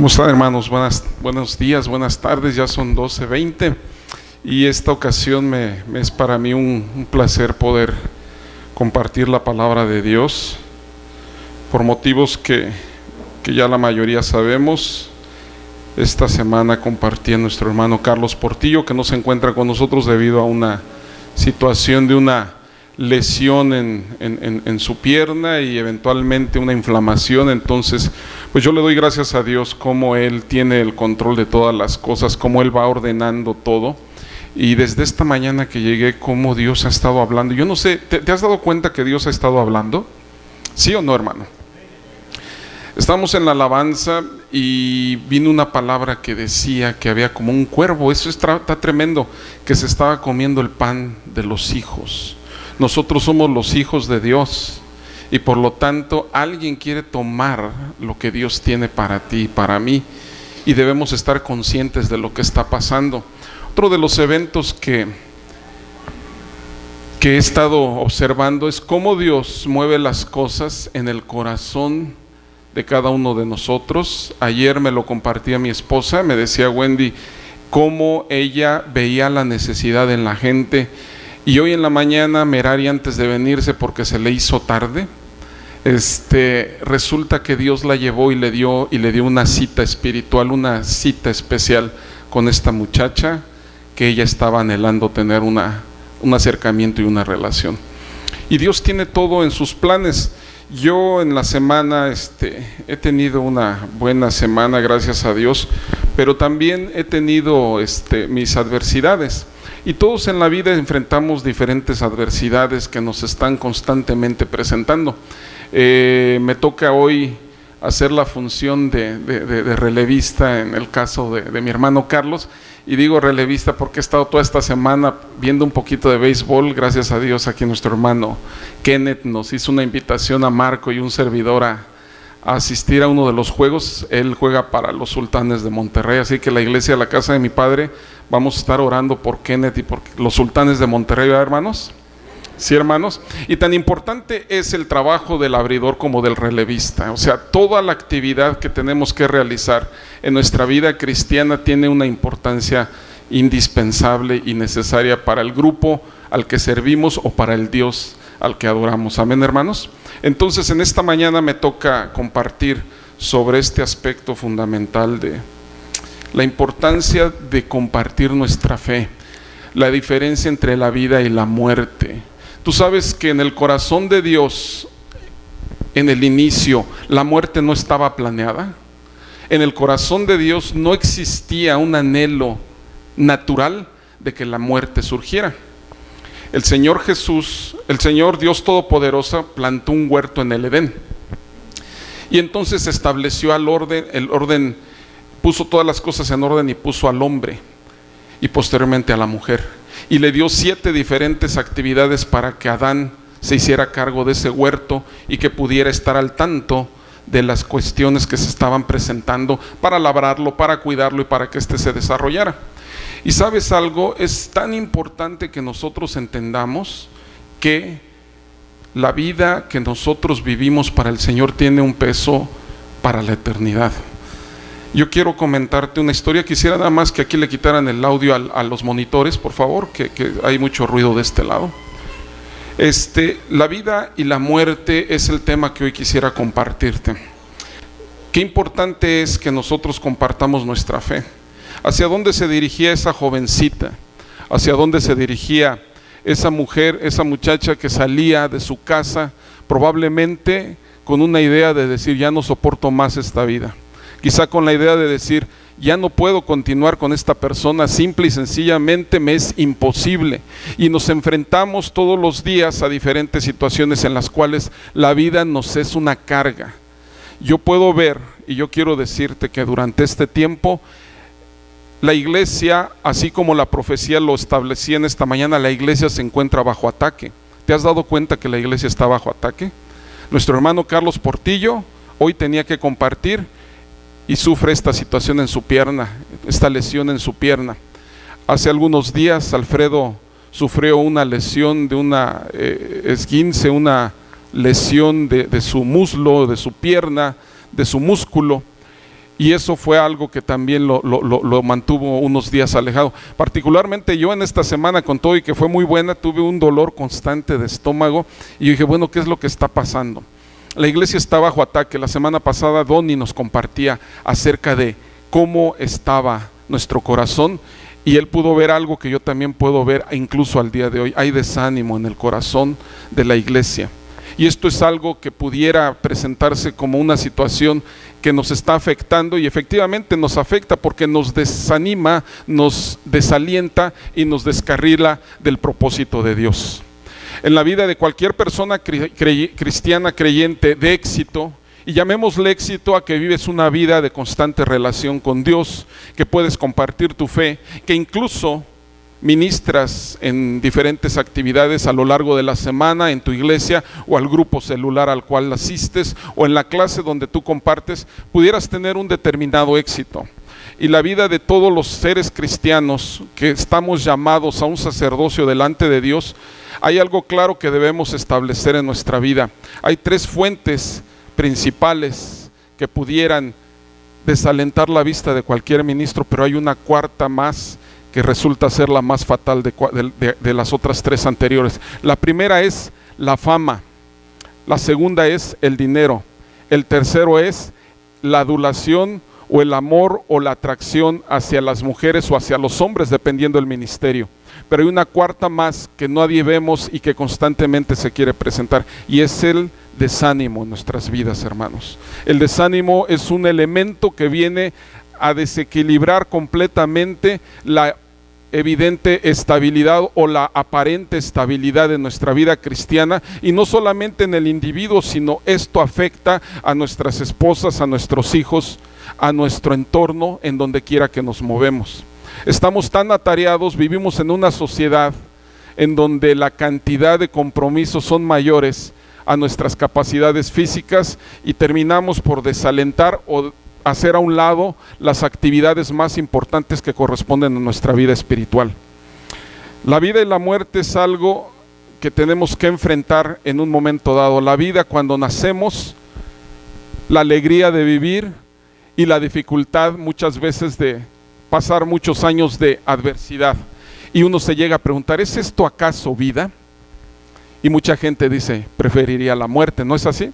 ¿Cómo están, hermanos? Buenos días, buenas tardes, ya son 12:20 y esta ocasión me es para mí un placer poder compartir la palabra de Dios por motivos que ya la mayoría sabemos. Esta semana compartí a nuestro hermano Carlos Portillo, que no se encuentra con nosotros debido a una situación de una lesión en su pierna y eventualmente una inflamación. Entonces pues yo le doy gracias a Dios como Él tiene el control de todas las cosas, como Él va ordenando todo. Y desde esta mañana que llegué, como Dios ha estado hablando. Yo no sé, ¿te has dado cuenta que Dios ha estado hablando? ¿Sí o no, hermano? Estamos en la alabanza y vino una palabra que decía que había como un cuervo. Eso está tremendo, que se estaba comiendo el pan de los hijos. Nosotros somos los hijos de Dios y por lo tanto alguien quiere tomar lo que Dios tiene para ti y para mí, y debemos estar conscientes de lo que está pasando. Otro de los eventos que he estado observando es cómo Dios mueve las cosas en el corazón de cada uno de nosotros. Ayer me lo compartía mi esposa, me decía Wendy cómo ella veía la necesidad en la gente. Y hoy en la mañana, Merari, antes de venirse porque se le hizo tarde, resulta que Dios la llevó y le dio una cita espiritual, una cita especial con esta muchacha que ella estaba anhelando tener un acercamiento y una relación. Y Dios tiene todo en sus planes. Yo en la semana he tenido una buena semana, gracias a Dios, pero también he tenido mis adversidades. Y todos en la vida enfrentamos diferentes adversidades que nos están constantemente presentando. Me toca hoy hacer la función de relevista en el caso de mi hermano Carlos, y digo relevista porque he estado toda esta semana viendo un poquito de béisbol. Gracias a Dios aquí nuestro hermano Kenneth nos hizo una invitación a Marco y un servidor a asistir a uno de los juegos. Él juega para los Sultanes de Monterrey, así que la iglesia, la casa de mi padre, vamos a estar orando por Kenneth y por los Sultanes de Monterrey, ¿verdad, hermanos? Sí, hermanos. Y tan importante es el trabajo del abridor como del relevista. O sea, toda la actividad que tenemos que realizar en nuestra vida cristiana tiene una importancia indispensable y necesaria para el grupo al que servimos o para el Dios al que adoramos. Amén, hermanos. Entonces en esta mañana me toca compartir sobre este aspecto fundamental de la importancia de compartir nuestra fe, la diferencia entre la vida y la muerte. Tú sabes que en el corazón de Dios, en el inicio, la muerte no estaba planeada. En el corazón de Dios no existía un anhelo natural de que la muerte surgiera. El Señor Jesús, el Señor Dios Todopoderoso, plantó un huerto en el Edén. Y entonces estableció el orden, puso todas las cosas en orden y puso al hombre y posteriormente a la mujer. Y le dio 7 diferentes actividades para que Adán se hiciera cargo de ese huerto y que pudiera estar al tanto de las cuestiones que se estaban presentando para labrarlo, para cuidarlo y para que se desarrollara. Y ¿sabes algo? Es tan importante que nosotros entendamos que la vida que nosotros vivimos para el Señor tiene un peso para la eternidad. Yo quiero comentarte una historia. Quisiera nada más que aquí le quitaran el audio a los monitores, por favor, que hay mucho ruido de este lado. La vida y la muerte es el tema que hoy quisiera compartirte. Qué importante es que nosotros compartamos nuestra fe. ¿Hacia dónde se dirigía esa jovencita? ¿Hacia dónde se dirigía esa mujer, esa muchacha que salía de su casa probablemente con una idea de decir, ya no soporto más esta vida? Quizá con la idea de decir, ya no puedo continuar con esta persona, simple y sencillamente me es imposible. Y nos enfrentamos todos los días a diferentes situaciones en las cuales la vida nos es una carga. Yo puedo ver, y yo quiero decirte que durante este tiempo, la iglesia, así como la profecía lo establecía en esta mañana, la iglesia se encuentra bajo ataque. ¿Te has dado cuenta que la iglesia está bajo ataque? Nuestro hermano Carlos Portillo hoy tenía que compartir y sufre esta situación en su pierna, esta lesión en su pierna. Hace algunos días Alfredo sufrió una lesión de una esguince, una lesión de su muslo, de su pierna, de su músculo. Y eso fue algo que también lo mantuvo unos días alejado. Particularmente yo en esta semana, con todo y que fue muy buena, tuve un dolor constante de estómago y yo dije, bueno, ¿qué es lo que está pasando? La iglesia está bajo ataque. La semana pasada Donnie nos compartía acerca de cómo estaba nuestro corazón y él pudo ver algo que yo también puedo ver incluso al día de hoy. Hay desánimo en el corazón de la iglesia. Y esto es algo que pudiera presentarse como una situación que nos está afectando, y efectivamente nos afecta porque nos desanima, nos desalienta y nos descarrila del propósito de Dios. En la vida de cualquier persona cristiana creyente de éxito, y llamémosle éxito a que vives una vida de constante relación con Dios, que puedes compartir tu fe, que incluso ministras en diferentes actividades a lo largo de la semana en tu iglesia o al grupo celular al cual asistes o en la clase donde tú compartes, pudieras tener un determinado éxito. Y la vida de todos los seres cristianos que estamos llamados a un sacerdocio delante de Dios, hay algo claro que debemos establecer en nuestra vida. Hay tres fuentes principales que pudieran desalentar la vista de cualquier ministro, pero hay una cuarta más que resulta ser la más fatal de las otras tres anteriores. La primera es la fama, la segunda es el dinero, el tercero es la adulación o el amor o la atracción hacia las mujeres o hacia los hombres, dependiendo del ministerio. Pero hay una cuarta más que nadie vemos y que constantemente se quiere presentar, y es el desánimo en nuestras vidas, hermanos. El desánimo es un elemento que viene a desequilibrar completamente la evidente estabilidad o la aparente estabilidad de nuestra vida cristiana, y no solamente en el individuo, sino esto afecta a nuestras esposas, a nuestros hijos, a nuestro entorno, en donde quiera que nos movemos. Estamos tan atareados, vivimos en una sociedad en donde la cantidad de compromisos son mayores a nuestras capacidades físicas, y terminamos por desalentar o hacer a un lado las actividades más importantes que corresponden a nuestra vida espiritual. La vida y la muerte es algo que tenemos que enfrentar en un momento dado. La vida cuando nacemos, la alegría de vivir y la dificultad muchas veces de pasar muchos años de adversidad. Y uno se llega a preguntar, ¿es esto acaso vida? Y mucha gente dice, preferiría la muerte, ¿no es así?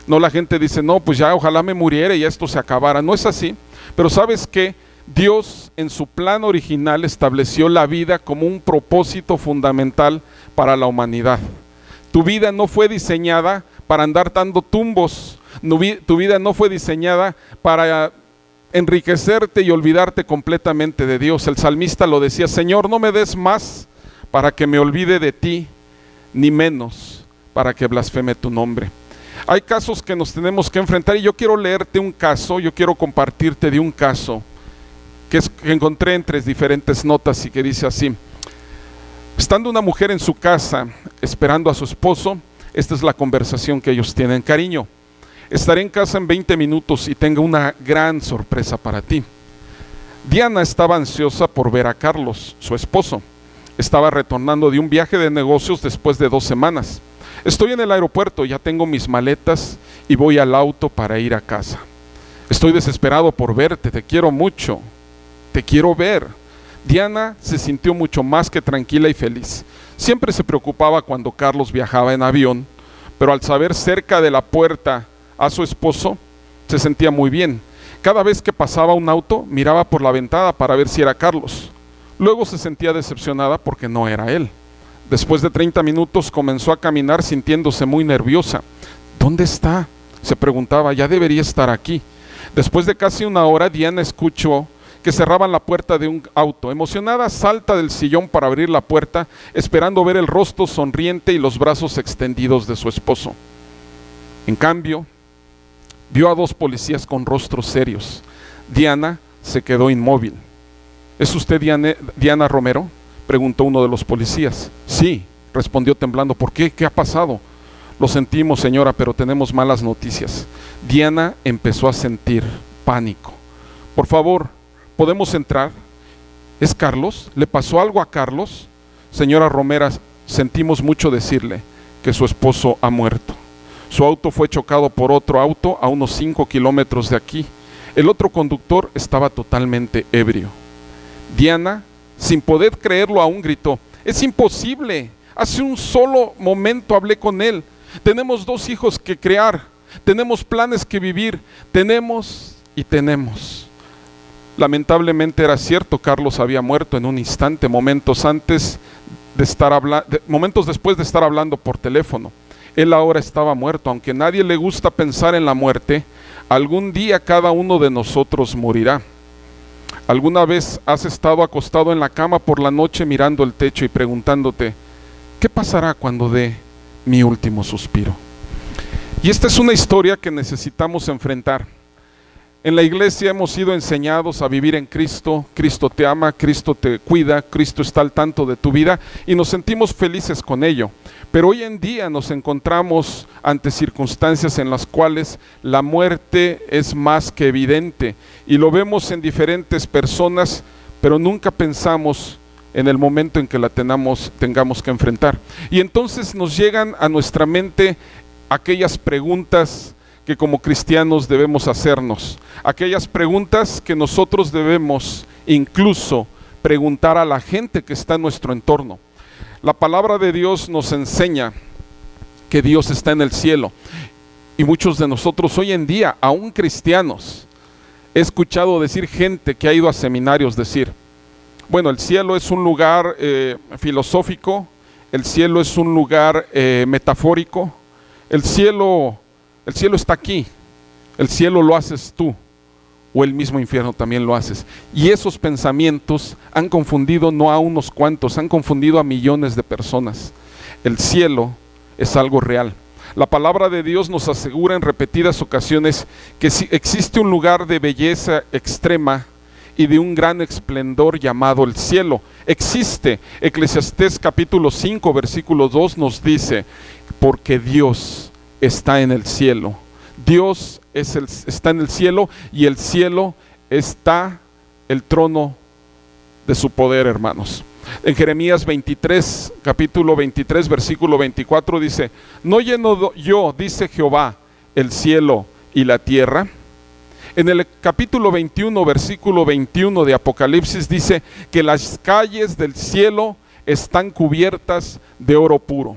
No, la gente dice, no, pues ya ojalá me muriera y esto se acabara. No es así. Pero ¿sabes qué? Dios en su plan original estableció la vida como un propósito fundamental para la humanidad. Tu vida no fue diseñada para andar dando tumbos. Tu vida no fue diseñada para enriquecerte y olvidarte completamente de Dios. El salmista lo decía, Señor, no me des más para que me olvide de ti, ni menos para que blasfeme tu nombre. Hay casos que nos tenemos que enfrentar, y yo quiero leerte un caso, yo quiero compartirte de un caso que encontré entre diferentes notas y que dice así: estando una mujer en su casa esperando a su esposo, esta es la conversación que ellos tienen. Cariño, estaré en casa en 20 minutos y tengo una gran sorpresa para ti. Diana estaba ansiosa por ver a Carlos, su esposo. Estaba retornando de un viaje de negocios después de 2 semanas. Estoy en el aeropuerto, ya tengo mis maletas y voy al auto para ir a casa. Estoy desesperado por verte, te quiero mucho, te quiero ver. Diana se sintió mucho más que tranquila y feliz. Siempre se preocupaba cuando Carlos viajaba en avión, pero al saber cerca de la puerta a su esposo, se sentía muy bien. Cada vez que pasaba un auto, miraba por la ventana para ver si era Carlos. Luego se sentía decepcionada porque no era él. Después de 30 minutos comenzó a caminar sintiéndose muy nerviosa. ¿Dónde está?, se preguntaba, ya debería estar aquí. Después de casi una hora, Diana escuchó que cerraban la puerta de un auto. Emocionada, salta del sillón para abrir la puerta, esperando ver el rostro sonriente y los brazos extendidos de su esposo. En cambio, vio a 2 policías con rostros serios. Diana se quedó inmóvil. ¿Es usted Diana Romero?, preguntó uno de los policías. Sí, respondió temblando. ¿Por qué? ¿Qué ha pasado? Lo sentimos, señora, pero tenemos malas noticias. Diana empezó a sentir pánico. Por favor, ¿podemos entrar? ¿Es Carlos? ¿Le pasó algo a Carlos? Señora Romero, sentimos mucho decirle que su esposo ha muerto. Su auto fue chocado por otro auto a unos 5 kilómetros de aquí. El otro conductor estaba totalmente ebrio. Diana, sin poder creerlo, aún gritó: es imposible, hace un solo momento hablé con él. Tenemos 2 hijos que criar, tenemos planes que vivir, tenemos. Lamentablemente era cierto, Carlos había muerto en un instante, momentos después de estar hablando por teléfono. Él ahora estaba muerto. Aunque a nadie le gusta pensar en la muerte, algún día cada uno de nosotros morirá. ¿Alguna vez has estado acostado en la cama por la noche mirando el techo y preguntándote: ¿qué pasará cuando dé mi último suspiro? Y esta es una historia que necesitamos enfrentar. En la iglesia hemos sido enseñados a vivir en Cristo. Cristo te ama, Cristo te cuida, Cristo está al tanto de tu vida y nos sentimos felices con ello. Pero hoy en día nos encontramos ante circunstancias en las cuales la muerte es más que evidente y lo vemos en diferentes personas, pero nunca pensamos en el momento en que la tengamos que enfrentar. Y entonces nos llegan a nuestra mente aquellas preguntas que como cristianos debemos hacernos, aquellas preguntas que nosotros debemos incluso preguntar a la gente que está en nuestro entorno. La palabra de Dios nos enseña que Dios está en el cielo y muchos de nosotros hoy en día, aún cristianos, he escuchado decir gente que ha ido a seminarios decir: bueno, el cielo es un lugar filosófico, el cielo es un lugar metafórico, el cielo está aquí, el cielo lo haces tú, o el mismo infierno también lo haces. Y esos pensamientos han confundido no a unos cuantos, han confundido a millones de personas. El cielo es algo real. La palabra de Dios nos asegura en repetidas ocasiones que existe un lugar de belleza extrema y de un gran esplendor llamado el cielo. Existe. Eclesiastés capítulo 5 versículo 2 nos dice: porque Dios está en el cielo. Dios está en el cielo y el cielo está el trono de su poder, hermanos. En Jeremías 23, capítulo 23, versículo 24 dice: ¿no lleno yo, dice Jehová, el cielo y la tierra? En el capítulo 21, versículo 21 de Apocalipsis dice que las calles del cielo están cubiertas de oro puro.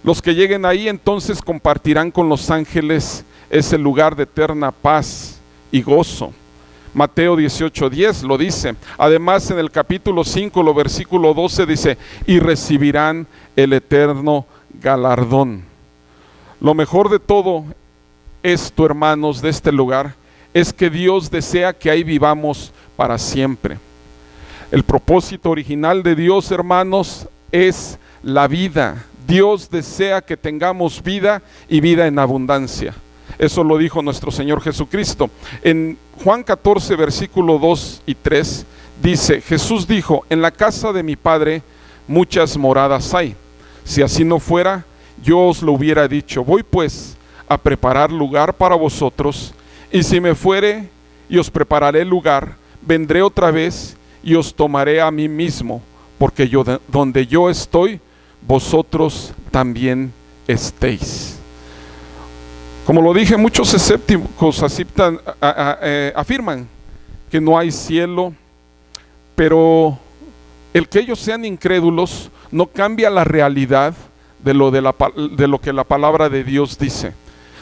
Los que lleguen ahí entonces compartirán con los ángeles ese lugar de eterna paz y gozo. Mateo 18:10 lo dice. Además, en el capítulo 5, versículo 12 dice: y recibirán el eterno galardón. Lo mejor de todo esto, hermanos, de este lugar, es que Dios desea que ahí vivamos para siempre. El propósito original de Dios, hermanos, es la vida. Dios desea que tengamos vida y vida en abundancia. Eso lo dijo nuestro Señor Jesucristo. En Juan 14, versículo 2 y 3, dice: Jesús dijo: en la casa de mi Padre muchas moradas hay. Si así no fuera, yo os lo hubiera dicho. Voy pues a preparar lugar para vosotros, y si me fuere y os prepararé lugar, vendré otra vez y os tomaré a mí mismo, porque donde yo estoy, vosotros también estéis. Como lo dije, muchos escépticos afirman que no hay cielo, pero el que ellos sean incrédulos no cambia la realidad de lo que la palabra de Dios dice.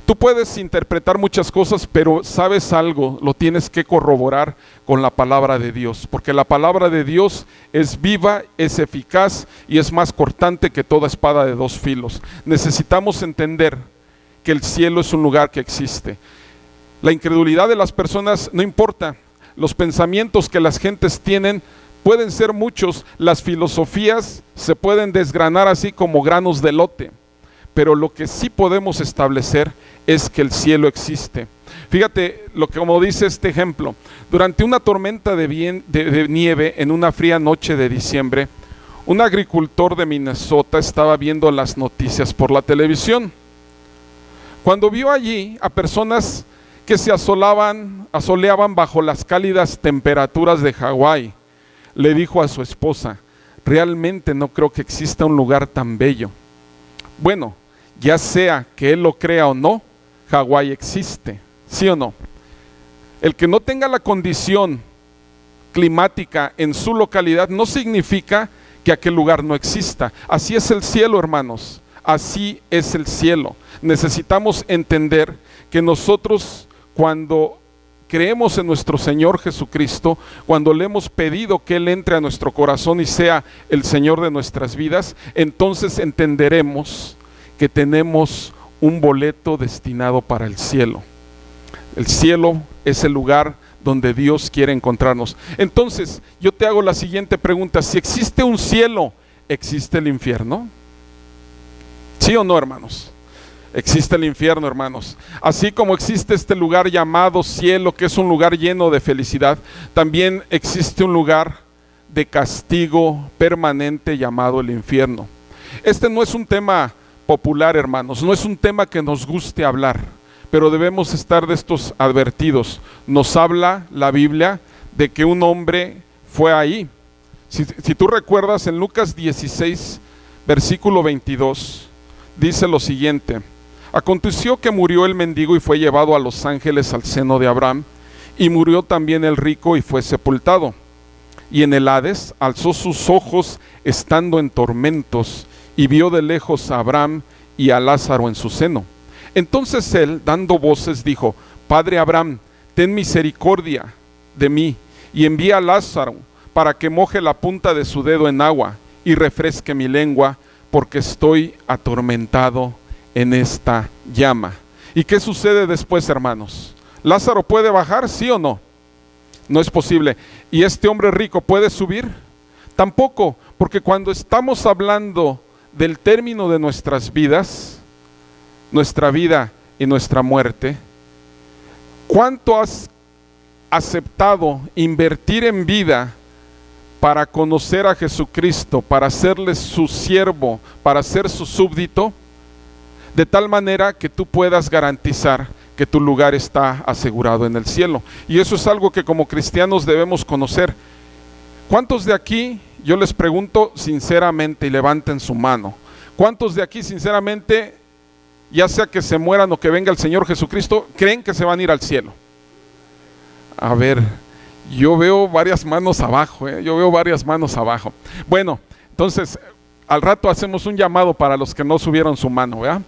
Tú puedes interpretar muchas cosas, pero sabes algo, lo tienes que corroborar con la palabra de Dios, porque la palabra de Dios es viva, es eficaz y es más cortante que toda espada de 2 filos. Necesitamos entender que el cielo es un lugar que existe. La incredulidad de las personas no importa, los pensamientos que las gentes tienen pueden ser muchos, las filosofías se pueden desgranar así como granos de elote, pero lo que sí podemos establecer es que el cielo existe. Fíjate como dice este ejemplo: durante una tormenta de nieve en una fría noche de diciembre, un agricultor de Minnesota estaba viendo las noticias por la televisión. Cuando vio allí a personas que se asoleaban bajo las cálidas temperaturas de Hawái, le dijo a su esposa: realmente no creo que exista un lugar tan bello. Bueno, ya sea que él lo crea o no, Hawái existe, ¿sí o no? El que no tenga la condición climática en su localidad no significa que aquel lugar no exista. Así es el cielo, hermanos. Así es el cielo. Necesitamos entender que nosotros, cuando creemos en nuestro Señor Jesucristo, cuando le hemos pedido que Él entre a nuestro corazón y sea el Señor de nuestras vidas, entonces entenderemos que tenemos un boleto destinado para el cielo. El cielo es el lugar donde Dios quiere encontrarnos. Entonces, yo te hago la siguiente pregunta: si existe un cielo, ¿existe el infierno? ¿Sí o no, hermanos? Existe el infierno, hermanos. Así como existe este lugar llamado cielo, que es un lugar lleno de felicidad, también existe un lugar de castigo permanente llamado el infierno. Este no es un tema popular, hermanos, no es un tema que nos guste hablar, pero debemos estar de estos advertidos. Nos habla la Biblia de que un hombre fue ahí. Si tú recuerdas, en Lucas 16, versículo 22, dice lo siguiente: aconteció que murió el mendigo y fue llevado a los ángeles al seno de Abraham, y murió también el rico y fue sepultado. Y en el Hades alzó sus ojos estando en tormentos, y vio de lejos a Abraham y a Lázaro en su seno. Entonces él, dando voces, dijo: Padre Abraham, ten misericordia de mí, y envía a Lázaro para que moje la punta de su dedo en agua y refresque mi lengua, porque estoy atormentado en esta llama. ¿Y qué sucede después, hermanos? ¿Lázaro puede bajar, sí o no? No es posible. ¿Y este hombre rico puede subir? Tampoco, porque cuando estamos hablando del término de nuestras vidas, nuestra vida y nuestra muerte, ¿cuánto has aceptado invertir en vida para conocer a Jesucristo, para serle su siervo, para ser su súbdito, de tal manera que tú puedas garantizar que tu lugar está asegurado en el cielo? Y eso es algo que como cristianos debemos conocer. ¿Cuántos de aquí, yo les pregunto sinceramente, y levanten su mano, cuántos de aquí sinceramente, ya sea que se mueran o que venga el Señor Jesucristo, creen que se van a ir al cielo? A ver, yo veo varias manos abajo, yo veo varias manos abajo. Bueno, entonces al rato hacemos un llamado para los que no subieron su mano, ¿verdad?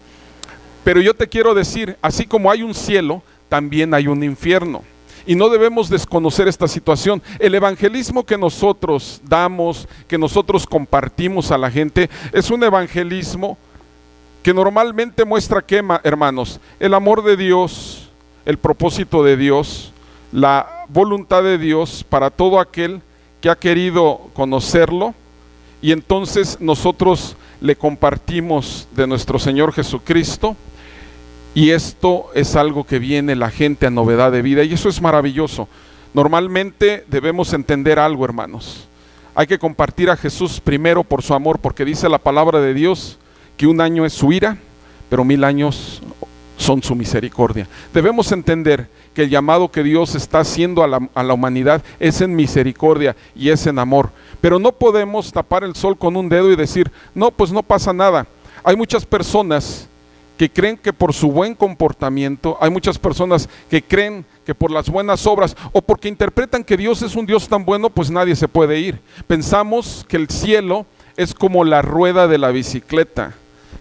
Pero yo te quiero decir, así como hay un cielo, también hay un infierno. Y no debemos desconocer esta situación. El evangelismo que nosotros damos, que nosotros compartimos a la gente, es un evangelismo que normalmente muestra ¿qué, hermanos? El amor de Dios, el propósito de Dios, la voluntad de Dios para todo aquel que ha querido conocerlo, y entonces nosotros le compartimos de nuestro Señor Jesucristo, y esto es algo que viene la gente a novedad de vida, y eso es maravilloso. Normalmente debemos entender algo, hermanos. Hay que compartir a Jesús primero por su amor, porque dice la palabra de Dios que un año es su ira, pero 1000 años son su misericordia. Debemos entender que el llamado que Dios está haciendo a la humanidad es en misericordia y es en amor, pero no podemos tapar el sol con un dedo y decir, no, pues no pasa nada. Hay muchas personas que creen que por su buen comportamiento, hay muchas personas que creen que por las buenas obras, o porque interpretan que Dios es un Dios tan bueno, pues nadie se puede ir. Pensamos que el cielo es como la rueda de la bicicleta,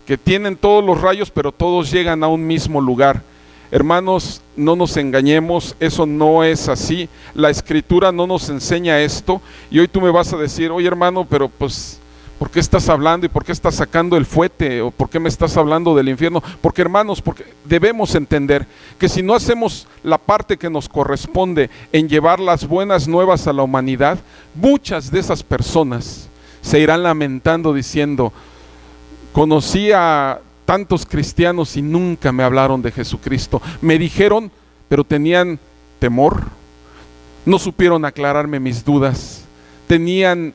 que tienen todos los rayos, pero todos llegan a un mismo lugar. Hermanos, no nos engañemos, eso no es así. La Escritura no nos enseña esto. Y hoy tú me vas a decir, oye hermano, pero pues, ¿por qué estás hablando y por qué estás sacando el fuete? ¿O por qué me estás hablando del infierno? Porque hermanos, porque debemos entender que si no hacemos la parte que nos corresponde en llevar las buenas nuevas a la humanidad, muchas de esas personas se irán lamentando diciendo, conocí a tantos cristianos y nunca me hablaron de Jesucristo. Me dijeron, pero tenían temor, no supieron aclararme mis dudas, tenían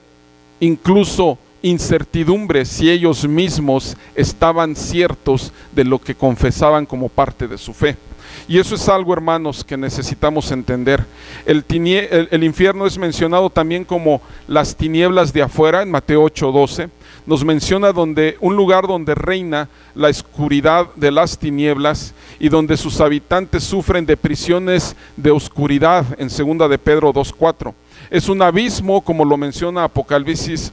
incluso incertidumbre si ellos mismos estaban ciertos de lo que confesaban como parte de su fe. Y eso es algo, hermanos, que necesitamos entender. El infierno es mencionado también como las tinieblas de afuera en Mateo 8:12. nos menciona un lugar donde reina la oscuridad de las tinieblas y donde sus habitantes sufren de prisiones de oscuridad, en 2 de Pedro 2:4. Es un abismo, como lo menciona Apocalipsis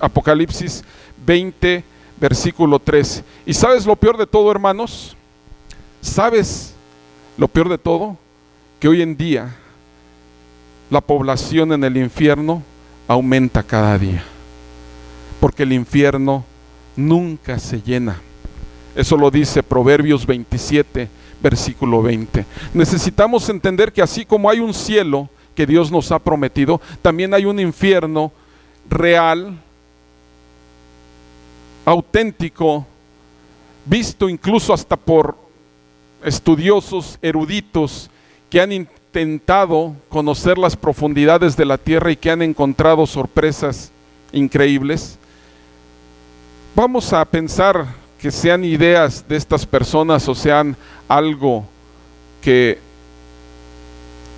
20, versículo 3. ¿Y sabes lo peor de todo, hermanos? ¿Sabes lo peor de todo? Que hoy en día la población en el infierno aumenta cada día, porque el infierno nunca se llena. Eso lo dice Proverbios 27, versículo 20. Necesitamos entender que así como hay un cielo que Dios nos ha prometido, también hay un infierno real, auténtico, visto incluso hasta por estudiosos eruditos que han intentado conocer las profundidades de la tierra y que han encontrado sorpresas increíbles. Vamos a pensar que sean ideas de estas personas o sean algo que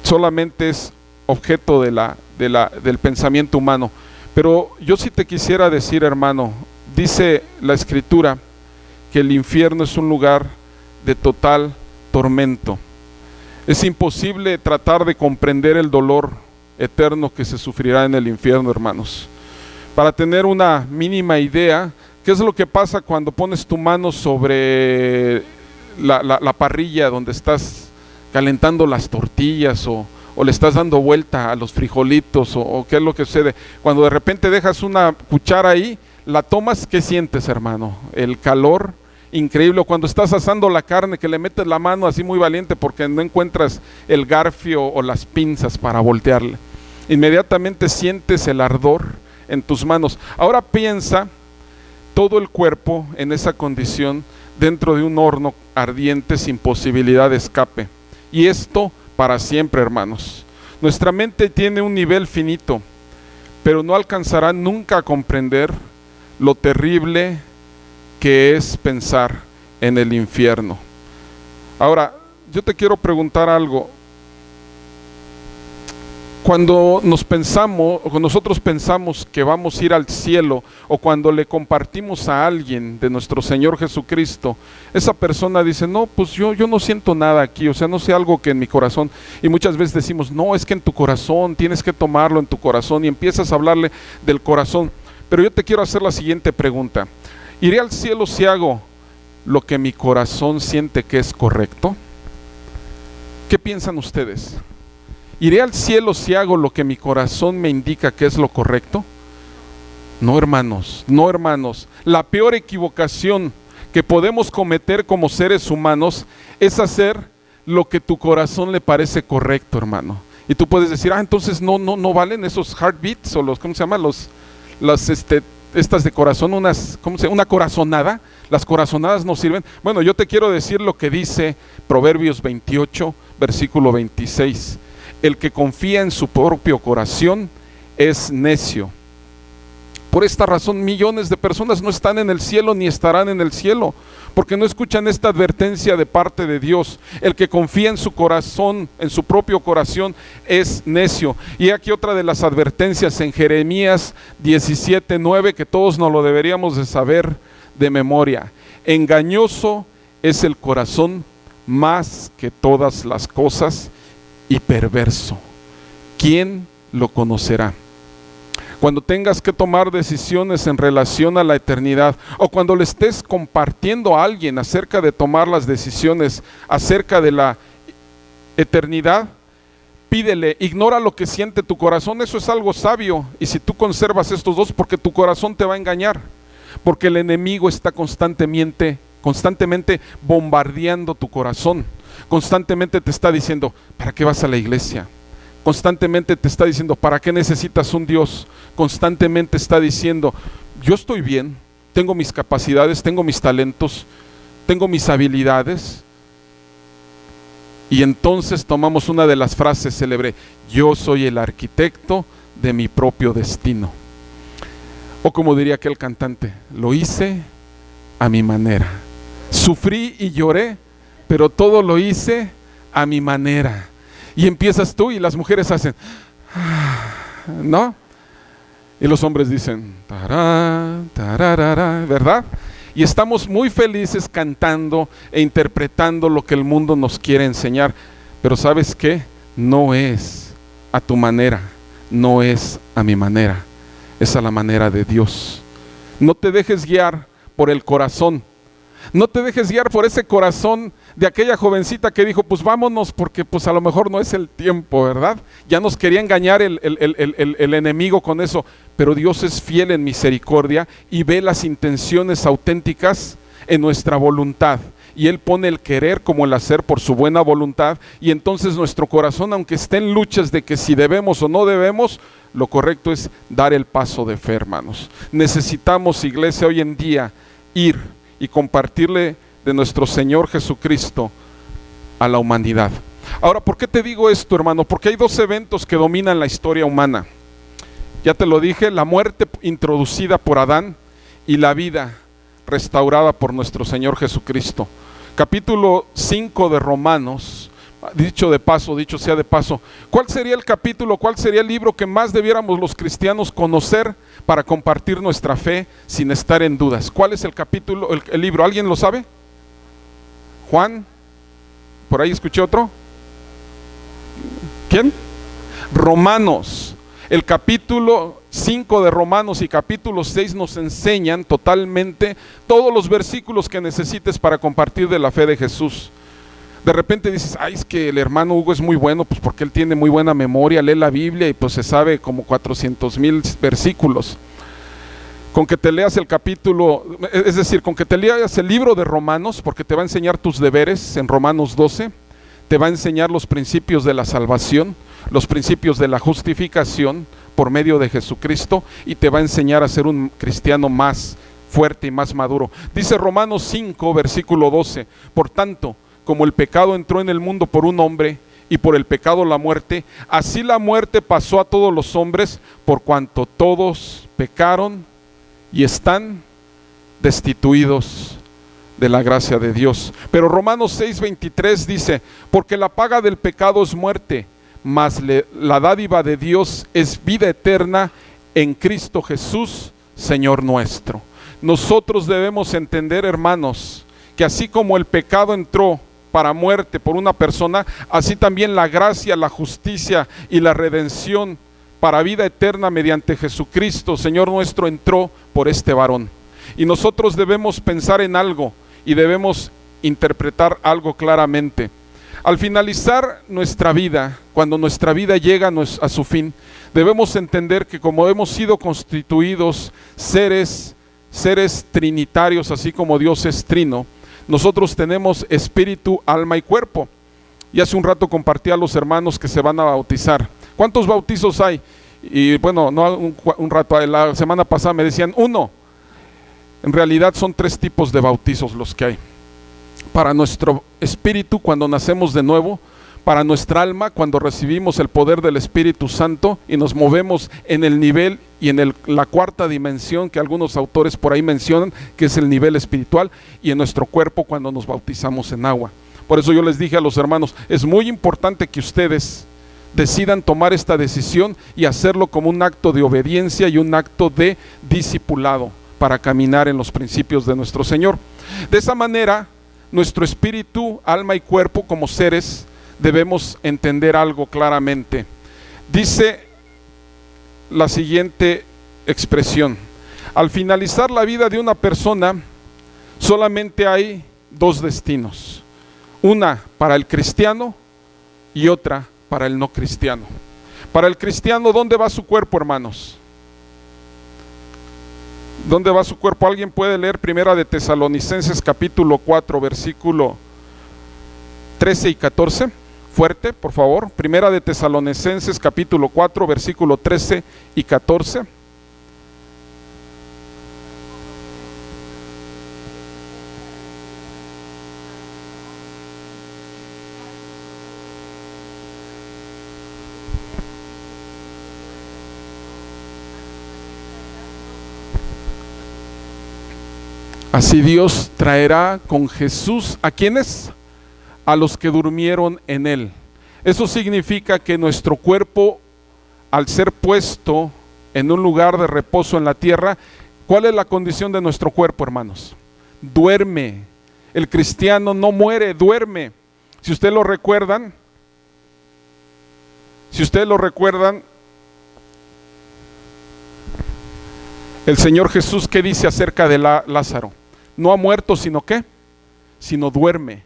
solamente es objeto del pensamiento humano. Pero yo sí te quisiera decir, hermano, dice la Escritura que el infierno es un lugar de total tormento. Es imposible tratar de comprender el dolor eterno que se sufrirá en el infierno, hermanos. Para tener una mínima idea, ¿qué es lo que pasa cuando pones tu mano sobre la parrilla donde estás calentando las tortillas o le estás dando vuelta a los frijolitos o qué es lo que sucede? Cuando de repente dejas una cuchara ahí, la tomas, ¿qué sientes, hermano? El calor increíble. Cuando estás asando la carne, que le metes la mano así muy valiente porque no encuentras el garfio o las pinzas para voltearle, inmediatamente sientes el ardor en tus manos. Ahora piensa todo el cuerpo en esa condición dentro de un horno ardiente sin posibilidad de escape, y esto para siempre, hermanos. Nuestra mente tiene un nivel finito, pero no alcanzará nunca a comprender lo terrible que es pensar en el infierno. Ahora, yo te quiero preguntar algo. Cuando nosotros pensamos que vamos a ir al cielo, o cuando le compartimos a alguien de nuestro Señor Jesucristo, esa persona dice, no, pues yo no siento nada aquí, o sea, no sé, algo que en mi corazón, y muchas veces decimos, no, es que en tu corazón, tienes que tomarlo en tu corazón, y empiezas a hablarle del corazón. Pero yo te quiero hacer la siguiente pregunta: ¿iré al cielo si hago lo que mi corazón siente que es correcto? ¿Qué piensan ustedes? ¿Iré al cielo si hago lo que mi corazón me indica que es lo correcto? No, hermanos, no, hermanos. La peor equivocación que podemos cometer como seres humanos es hacer lo que tu corazón le parece correcto, hermano. Y tú puedes decir, entonces no valen esos heartbeats o los, ¿cómo se llama? Estas de corazón, una corazonada. Las corazonadas no sirven. Bueno, yo te quiero decir lo que dice Proverbios 28, versículo 26. El que confía en su propio corazón es necio. Por esta razón, millones de personas no están en el cielo ni estarán en el cielo, porque no escuchan esta advertencia de parte de Dios. El que confía en su corazón, en su propio corazón, es necio. Y aquí otra de las advertencias en Jeremías 17:9, que todos nos lo deberíamos de saber de memoria. Engañoso es el corazón más que todas las cosas, y perverso. ¿Quién lo conocerá? Cuando tengas que tomar decisiones en relación a la eternidad, o cuando le estés compartiendo a alguien acerca de tomar las decisiones acerca de la eternidad, pídele, ignora lo que siente tu corazón. Eso es algo sabio. Y si tú conservas estos dos, porque tu corazón te va a engañar, porque el enemigo está constantemente bombardeando tu corazón. Constantemente te está diciendo, ¿para qué vas a la iglesia? Constantemente te está diciendo, ¿para qué necesitas un Dios? Constantemente está diciendo, yo estoy bien, tengo mis capacidades, tengo mis talentos, tengo mis habilidades. Y entonces tomamos una de las frases célebres, yo soy el arquitecto de mi propio destino. O como diría aquel cantante, lo hice a mi manera. Sufrí y lloré, pero todo lo hice a mi manera. Y empiezas tú y las mujeres hacen, ¿no? Y los hombres dicen, tarán, tararara, ¿verdad? Y estamos muy felices cantando e interpretando lo que el mundo nos quiere enseñar. Pero ¿sabes qué? No es a tu manera, no es a mi manera, es a la manera de Dios. No te dejes guiar por el corazón. No te dejes guiar por ese corazón de aquella jovencita que dijo, pues vámonos porque pues a lo mejor no es el tiempo, ¿verdad? Ya nos quería engañar el enemigo con eso, pero Dios es fiel en misericordia y ve las intenciones auténticas en nuestra voluntad. Y Él pone el querer como el hacer por su buena voluntad, y entonces nuestro corazón, aunque esté en luchas de que si debemos o no debemos, lo correcto es dar el paso de fe, hermanos. Necesitamos, iglesia, hoy en día ir y compartirle de nuestro Señor Jesucristo a la humanidad. Ahora, ¿por qué te digo esto, hermano? Porque hay dos eventos que dominan la historia humana. Ya te lo dije, la muerte introducida por Adán y la vida restaurada por nuestro Señor Jesucristo. Capítulo 5 de Romanos, dicho sea de paso, ¿cuál sería el capítulo, cuál sería el libro que más debiéramos los cristianos conocer para compartir nuestra fe sin estar en dudas? ¿Cuál es el capítulo, el libro? ¿Alguien lo sabe? Juan, por ahí escuché otro. ¿Quién? Romanos. El capítulo 5 de Romanos y capítulo 6 nos enseñan totalmente todos los versículos que necesites para compartir de la fe de Jesús. De repente dices, ay, es que el hermano Hugo es muy bueno, pues porque él tiene muy buena memoria, lee la Biblia y pues se sabe como 400,000 versículos. Con que te leas el capítulo, es decir, con que te leas el libro de Romanos, porque te va a enseñar tus deberes en Romanos 12, te va a enseñar los principios de la salvación, los principios de la justificación por medio de Jesucristo, y te va a enseñar a ser un cristiano más fuerte y más maduro. Dice Romanos 5, versículo 12, por tanto, como el pecado entró en el mundo por un hombre, y por el pecado la muerte, así la muerte pasó a todos los hombres, por cuanto todos pecaron y están destituidos de la gracia de Dios. Pero Romanos 6:23 dice, porque la paga del pecado es muerte, mas la dádiva de Dios es vida eterna en Cristo Jesús, Señor nuestro. Nosotros debemos entender, hermanos, que así como el pecado entró para muerte por una persona, así también la gracia, la justicia y la redención para vida eterna mediante Jesucristo, Señor nuestro, entró por este varón. Y nosotros debemos pensar en algo y debemos interpretar algo claramente. Al finalizar nuestra vida, cuando nuestra vida llega a su fin, debemos entender que como hemos sido constituidos seres trinitarios, así como Dios es trino, nosotros tenemos espíritu, alma y cuerpo. Y hace un rato compartí a los hermanos que se van a bautizar. ¿Cuántos bautizos hay? Y bueno, no un rato, la semana pasada me decían uno. En realidad son 3 tipos de bautizos los que hay. Para nuestro espíritu cuando nacemos de nuevo, para nuestra alma cuando recibimos el poder del Espíritu Santo y nos movemos en el nivel y en la cuarta dimensión que algunos autores por ahí mencionan, que es el nivel espiritual, y en nuestro cuerpo cuando nos bautizamos en agua. Por eso yo les dije a los hermanos, es muy importante que ustedes decidan tomar esta decisión y hacerlo como un acto de obediencia y un acto de discipulado para caminar en los principios de nuestro Señor. De esa manera, nuestro espíritu, alma y cuerpo como seres debemos entender algo claramente. Dice la siguiente expresión: al finalizar la vida de una persona, solamente hay 2 destinos, una para el cristiano y otra para el no cristiano. Para el cristiano, ¿dónde va su cuerpo, hermanos? ¿Dónde va su cuerpo? ¿Alguien puede leer Primera de Tesalonicenses capítulo 4 versículo 13 y 14? Fuerte, por favor. Primera de Tesalonicenses capítulo 4 versículo 13 y 14. Así Dios traerá con Jesús, ¿a quiénes? A los que durmieron en Él. Eso significa que nuestro cuerpo, al ser puesto en un lugar de reposo en la tierra, ¿Cuál es la condición de nuestro cuerpo, hermanos? Duerme. El cristiano no muere, duerme. Si ustedes lo recuerdan, el Señor Jesús, ¿qué dice acerca de Lázaro? No ha muerto, sino ¿qué? Sino duerme.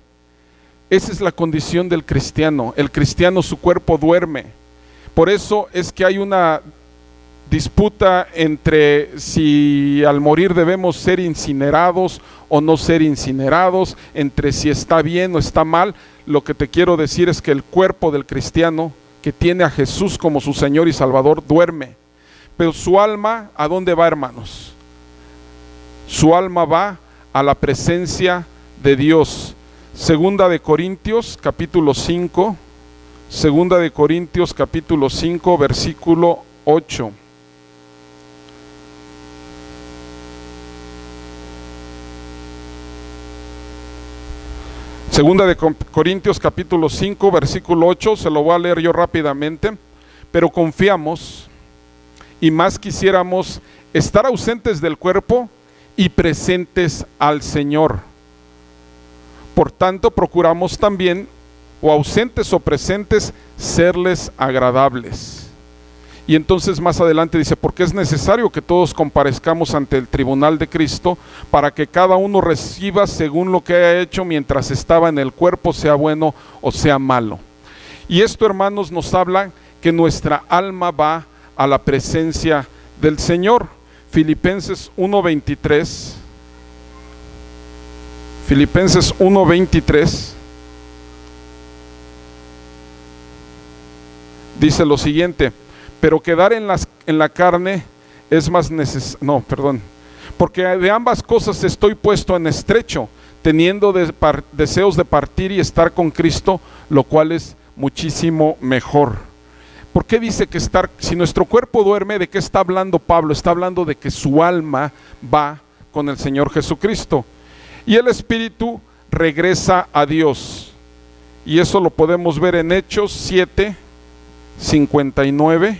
Esa es la condición del cristiano. El cristiano, su cuerpo duerme. Por eso es que hay una disputa entre si al morir debemos ser incinerados o no ser incinerados, entre si está bien o está mal. Lo que te quiero decir es que el cuerpo del cristiano que tiene a Jesús como su Señor y Salvador duerme, pero su alma, ¿a dónde va, hermanos? Su alma va a la presencia de Dios. Segunda de Corintios capítulo 5, versículo 8. Segunda de Corintios capítulo 5, versículo 8, se lo voy a leer yo rápidamente. Pero confiamos, y más quisiéramos, estar ausentes del cuerpo y presentes al Señor. Por tanto, procuramos también, o ausentes o presentes, serles agradables. Y entonces más adelante dice, porque es necesario que todos comparezcamos ante el tribunal de Cristo, para que cada uno reciba según lo que haya hecho mientras estaba en el cuerpo, sea bueno o sea malo. Y esto, hermanos, nos habla que nuestra alma va a la presencia del Señor. Filipenses 1:23. Filipenses 1:23 dice lo siguiente: pero quedar en la carne es más necesario, porque de ambas cosas estoy puesto en estrecho, teniendo deseos de partir y estar con Cristo, lo cual es muchísimo mejor. ¿Por qué dice que si nuestro cuerpo duerme? ¿De qué está hablando Pablo? Está hablando de que su alma va con el Señor Jesucristo y el espíritu regresa a Dios. Y eso lo podemos ver en Hechos 7:59.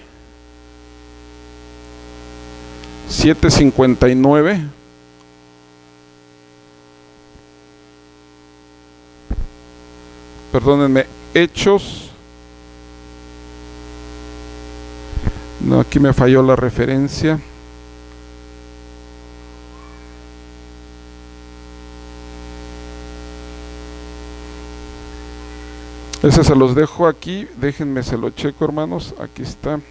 7:59. Perdónenme, Hechos. No, aquí me falló la referencia. Ese se los dejo aquí, déjenme, se lo checo, hermanos, aquí está.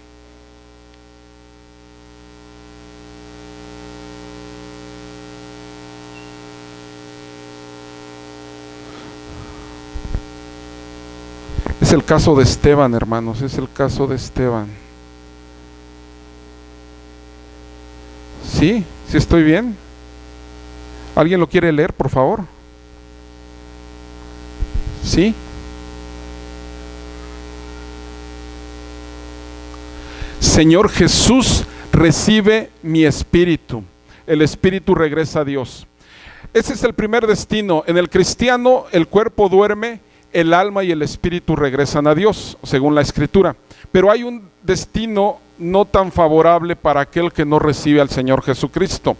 Es el caso de Esteban, hermanos, es el caso de Esteban. ¿Sí? ¿Sí estoy bien? ¿Alguien lo quiere leer, por favor? ¿Sí? Señor Jesús, recibe mi espíritu. El espíritu regresa a Dios. Ese es el primer destino. En el cristiano, el cuerpo duerme, el alma y el espíritu regresan a Dios, según la Escritura. Pero hay un destino no tan favorable para aquel que no recibe al Señor Jesucristo.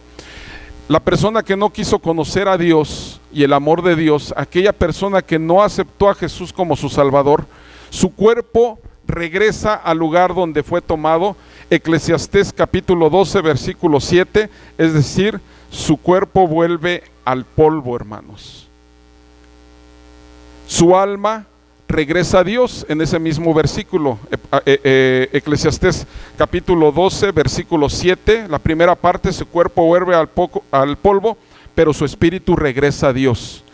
La persona que no quiso conocer a Dios y el amor de Dios, aquella persona que no aceptó a Jesús como su Salvador, su cuerpo regresa al lugar donde fue tomado. Eclesiastés capítulo 12 versículo 7, es decir, su cuerpo vuelve al polvo, hermanos. Su alma regresa a Dios en ese mismo versículo. Eclesiastés capítulo 12 versículo 7, la primera parte: su cuerpo vuelve al polvo, pero su espíritu regresa a Dios.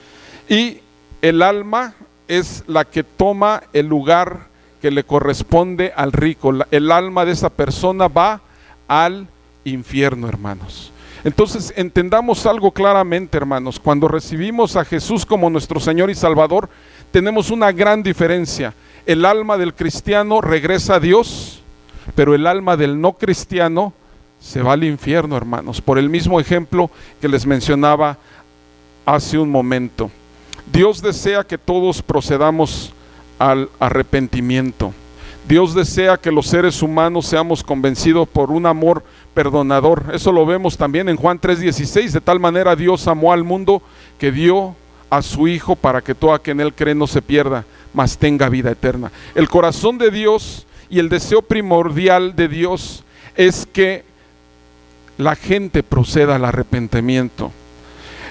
Y el alma es la que toma el lugar que le corresponde al rico. El alma de esa persona va al infierno, hermanos. Entonces entendamos algo claramente, hermanos. Cuando recibimos a Jesús como nuestro Señor y Salvador, tenemos una gran diferencia. El alma del cristiano regresa a Dios, pero el alma del no cristiano se va al infierno, hermanos, por el mismo ejemplo que les mencionaba hace un momento. Dios desea que todos procedamos al arrepentimiento. Dios desea que los seres humanos seamos convencidos por un amor perdonador. Eso lo vemos también en Juan 3:16. De tal manera Dios amó al mundo que dio a su Hijo para que todo aquel que en él cree no se pierda, mas tenga vida eterna. El corazón de Dios y el deseo primordial de Dios es que la gente proceda al arrepentimiento.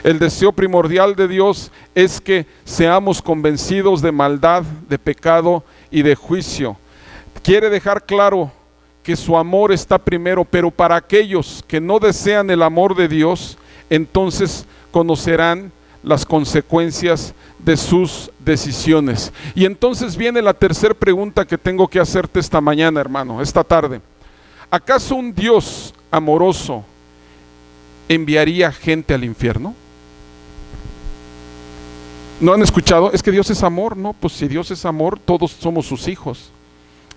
El deseo primordial de Dios es que seamos convencidos de maldad, de pecado y de juicio. Quiere dejar claro que su amor está primero, pero para aquellos que no desean el amor de Dios, entonces conocerán las consecuencias de sus decisiones. Y entonces viene la tercera pregunta que tengo que hacerte esta mañana, hermano, esta tarde. ¿Acaso un Dios amoroso enviaría gente al infierno? ¿No han escuchado? Es que Dios es amor. No, pues si Dios es amor, todos somos sus hijos.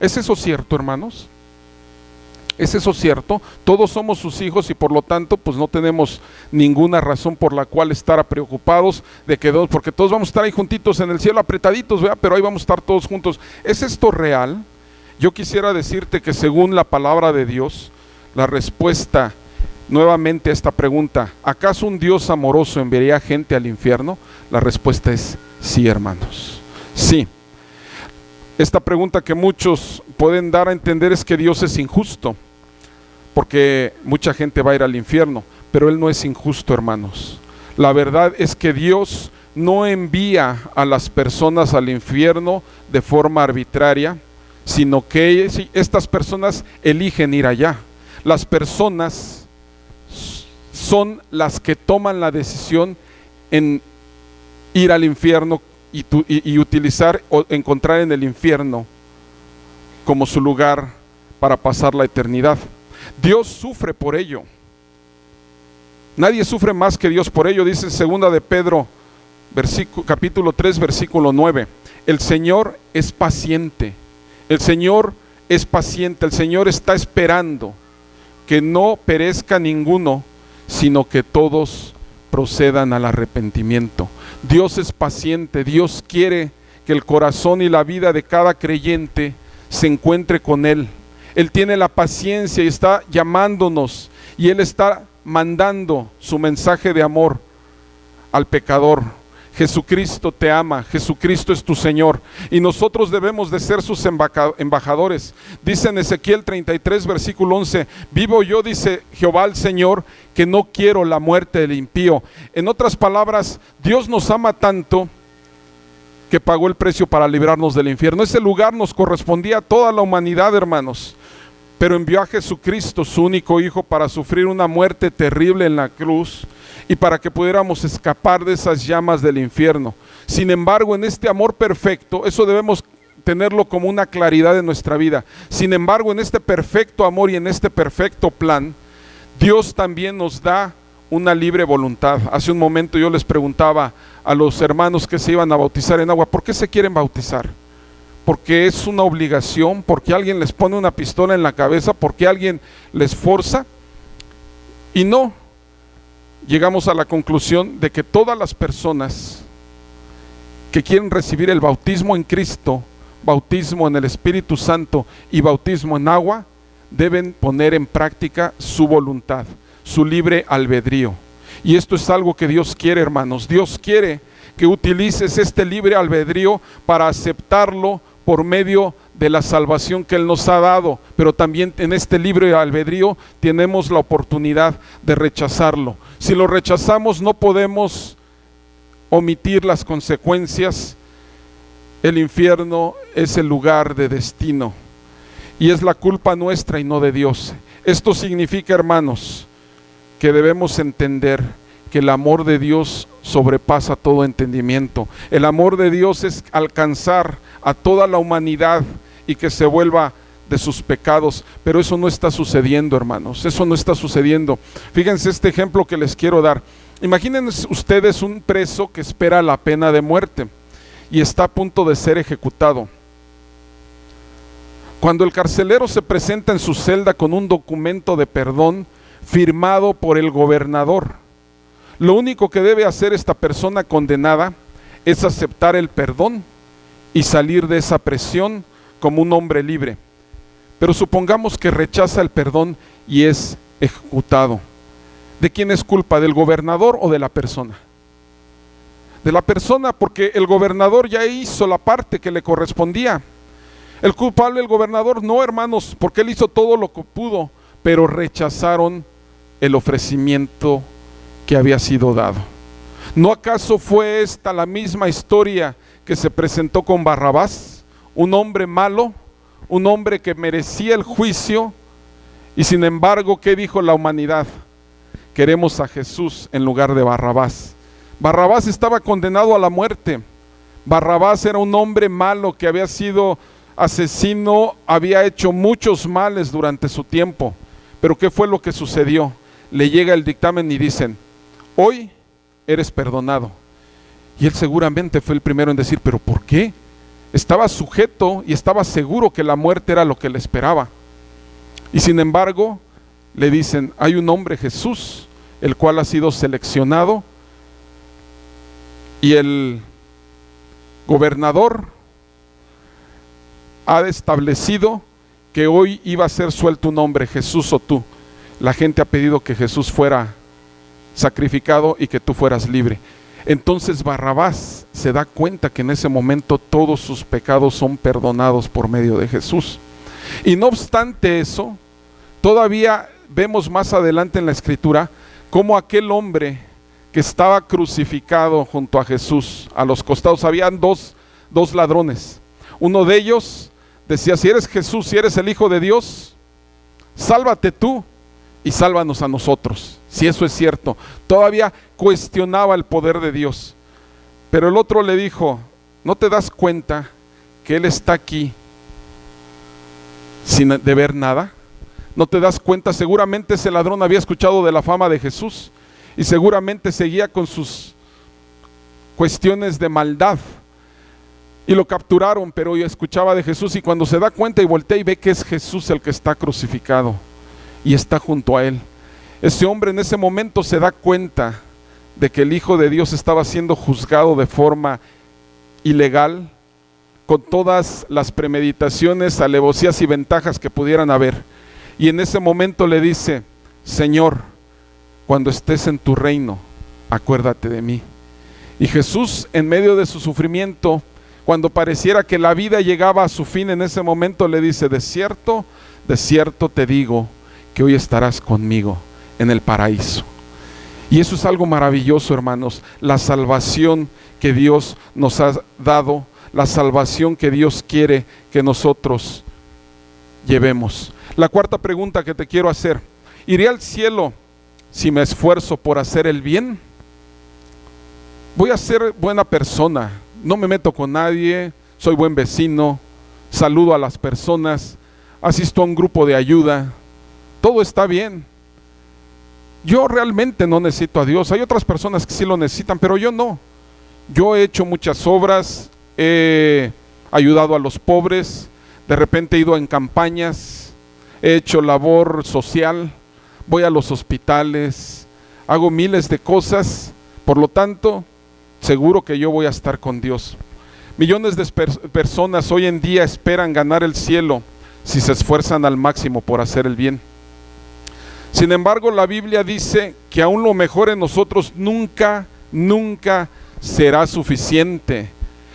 ¿Es eso cierto, hermanos? ¿Es eso cierto? Todos somos sus hijos y por lo tanto pues no tenemos ninguna razón por la cual estar preocupados de que porque todos vamos a estar ahí juntitos en el cielo, apretaditos, ¿verdad? Pero ahí vamos a estar todos juntos. ¿Es esto real? Yo quisiera decirte que según la palabra de Dios, la respuesta nuevamente a esta pregunta, ¿acaso un Dios amoroso enviaría gente al infierno? La respuesta es sí, hermanos, sí. Esta pregunta que muchos pueden dar a entender es que Dios es injusto, porque mucha gente va a ir al infierno, pero Él no es injusto, hermanos. La verdad es que Dios no envía a las personas al infierno de forma arbitraria, sino que estas personas eligen ir allá. Las personas son las que toman la decisión en ir al infierno y utilizar o encontrar en el infierno como su lugar para pasar la eternidad. Dios sufre por ello. Nadie sufre más que Dios por ello. Dice en 2 de Pedro, capítulo 3, versículo 9. El Señor es paciente. El Señor es paciente. El Señor está esperando que no perezca ninguno, sino que todos procedan al arrepentimiento. Dios es paciente. Dios quiere que el corazón y la vida de cada creyente se encuentre con Él. Él tiene la paciencia y está llamándonos, y Él está mandando su mensaje de amor al pecador. Jesucristo te ama, Jesucristo es tu Señor, y nosotros debemos de ser sus embajadores. Dice en Ezequiel 33, versículo 11, vivo yo, dice Jehová el Señor, que no quiero la muerte del impío. En otras palabras, Dios nos ama tanto que pagó el precio para librarnos del infierno. Ese lugar nos correspondía a toda la humanidad, hermanos, pero envió a Jesucristo, su único Hijo, para sufrir una muerte terrible en la cruz y para que pudiéramos escapar de esas llamas del infierno. Sin embargo, en este amor perfecto, eso debemos tenerlo como una claridad en nuestra vida. Sin embargo, en este perfecto amor y en este perfecto plan, Dios también nos da una libre voluntad. Hace un momento yo les preguntaba a los hermanos que se iban a bautizar en agua, ¿por qué se quieren bautizar? ¿Porque es una obligación? ¿Porque alguien les pone una pistola en la cabeza? ¿Porque alguien les forza? Y no, llegamos a la conclusión de que todas las personas que quieren recibir el bautismo en Cristo, bautismo en el Espíritu Santo y bautismo en agua, deben poner en práctica su voluntad, su libre albedrío. Y esto es algo que Dios quiere, hermanos. Dios quiere que utilices este libre albedrío para aceptarlo por medio de la salvación que Él nos ha dado, pero también en este libre albedrío tenemos la oportunidad de rechazarlo. Si lo rechazamos, no podemos omitir las consecuencias. El infierno es el lugar de destino y es la culpa nuestra y no de Dios. Esto significa, hermanos, que debemos entender que el amor de Dios sobrepasa todo entendimiento. El amor de Dios es alcanzar a toda la humanidad y que se vuelva de sus pecados, pero eso no está sucediendo, hermanos, eso no está sucediendo. Fíjense este ejemplo que les quiero dar. Imaginen ustedes un preso que espera la pena de muerte y está a punto de ser ejecutado. Cuando el carcelero se presenta en su celda con un documento de perdón firmado por el gobernador, lo único que debe hacer esta persona condenada es aceptar el perdón y salir de esa prisión como un hombre libre. Pero supongamos que rechaza el perdón y es ejecutado. ¿De quién es culpa? ¿Del gobernador o de la persona? De la persona, porque el gobernador ya hizo la parte que le correspondía. El culpable, el gobernador, no, hermanos, porque él hizo todo lo que pudo, pero rechazaron el ofrecimiento que había sido dado. ¿No acaso fue esta la misma historia que se presentó con Barrabás? Un hombre malo, un hombre que merecía el juicio, y sin embargo, ¿qué dijo la humanidad? Queremos a Jesús en lugar de Barrabás. Barrabás estaba condenado a la muerte. Barrabás era un hombre malo que había sido asesino, había hecho muchos males durante su tiempo. Pero ¿qué fue lo que sucedió? Le llega el dictamen y dicen: hoy eres perdonado. Y él seguramente fue el primero en decir: ¿pero por qué? Estaba sujeto y estaba seguro que la muerte era lo que le esperaba. Y sin embargo, le dicen: hay un hombre, Jesús, el cual ha sido seleccionado, y el gobernador ha establecido que hoy iba a ser suelto un hombre, Jesús o tú. La gente ha pedido que Jesús fuera sacrificado y que tú fueras libre. Entonces Barrabás se da cuenta que en ese momento todos sus pecados son perdonados por medio de Jesús. Y no obstante eso, todavía vemos más adelante en la Escritura cómo aquel hombre que estaba crucificado junto a Jesús, a los costados habían dos ladrones. Uno de ellos decía: si eres Jesús, si eres el Hijo de Dios, sálvate tú y sálvanos a nosotros. Si eso es cierto, todavía cuestionaba el poder de Dios. Pero el otro le dijo: ¿no te das cuenta que Él está aquí sin deber nada? ¿No te das cuenta? Seguramente ese ladrón había escuchado de la fama de Jesús y seguramente seguía con sus cuestiones de maldad. Y lo capturaron, pero escuchaba de Jesús, y cuando se da cuenta y voltea y ve que es Jesús el que está crucificado y está junto a él, ese hombre en ese momento se da cuenta de que el Hijo de Dios estaba siendo juzgado de forma ilegal, con todas las premeditaciones, alevosías y ventajas que pudieran haber. Y en ese momento le dice: Señor, cuando estés en tu reino, acuérdate de mí. Y Jesús, en medio de su sufrimiento, cuando pareciera que la vida llegaba a su fin, en ese momento le dice: de cierto te digo que hoy estarás conmigo en el paraíso. Y eso es algo maravilloso, hermanos, la salvación que Dios nos ha dado, la salvación que Dios quiere que nosotros llevemos. La cuarta pregunta que te quiero hacer: ¿iré al cielo si me esfuerzo por hacer el bien? Voy a ser buena persona, no me meto con nadie, soy buen vecino, saludo a las personas, asisto a un grupo de ayuda, todo está bien. Yo realmente no necesito a Dios. Hay otras personas que sí lo necesitan, pero yo no. Yo he hecho muchas obras, he ayudado a los pobres, de repente he ido en campañas, he hecho labor social, voy a los hospitales, hago miles de cosas. Por lo tanto, seguro que yo voy a estar con Dios. Millones de personas hoy en día esperan ganar el cielo si se esfuerzan al máximo por hacer el bien. Sin embargo, la Biblia dice que aún lo mejor en nosotros nunca será suficiente.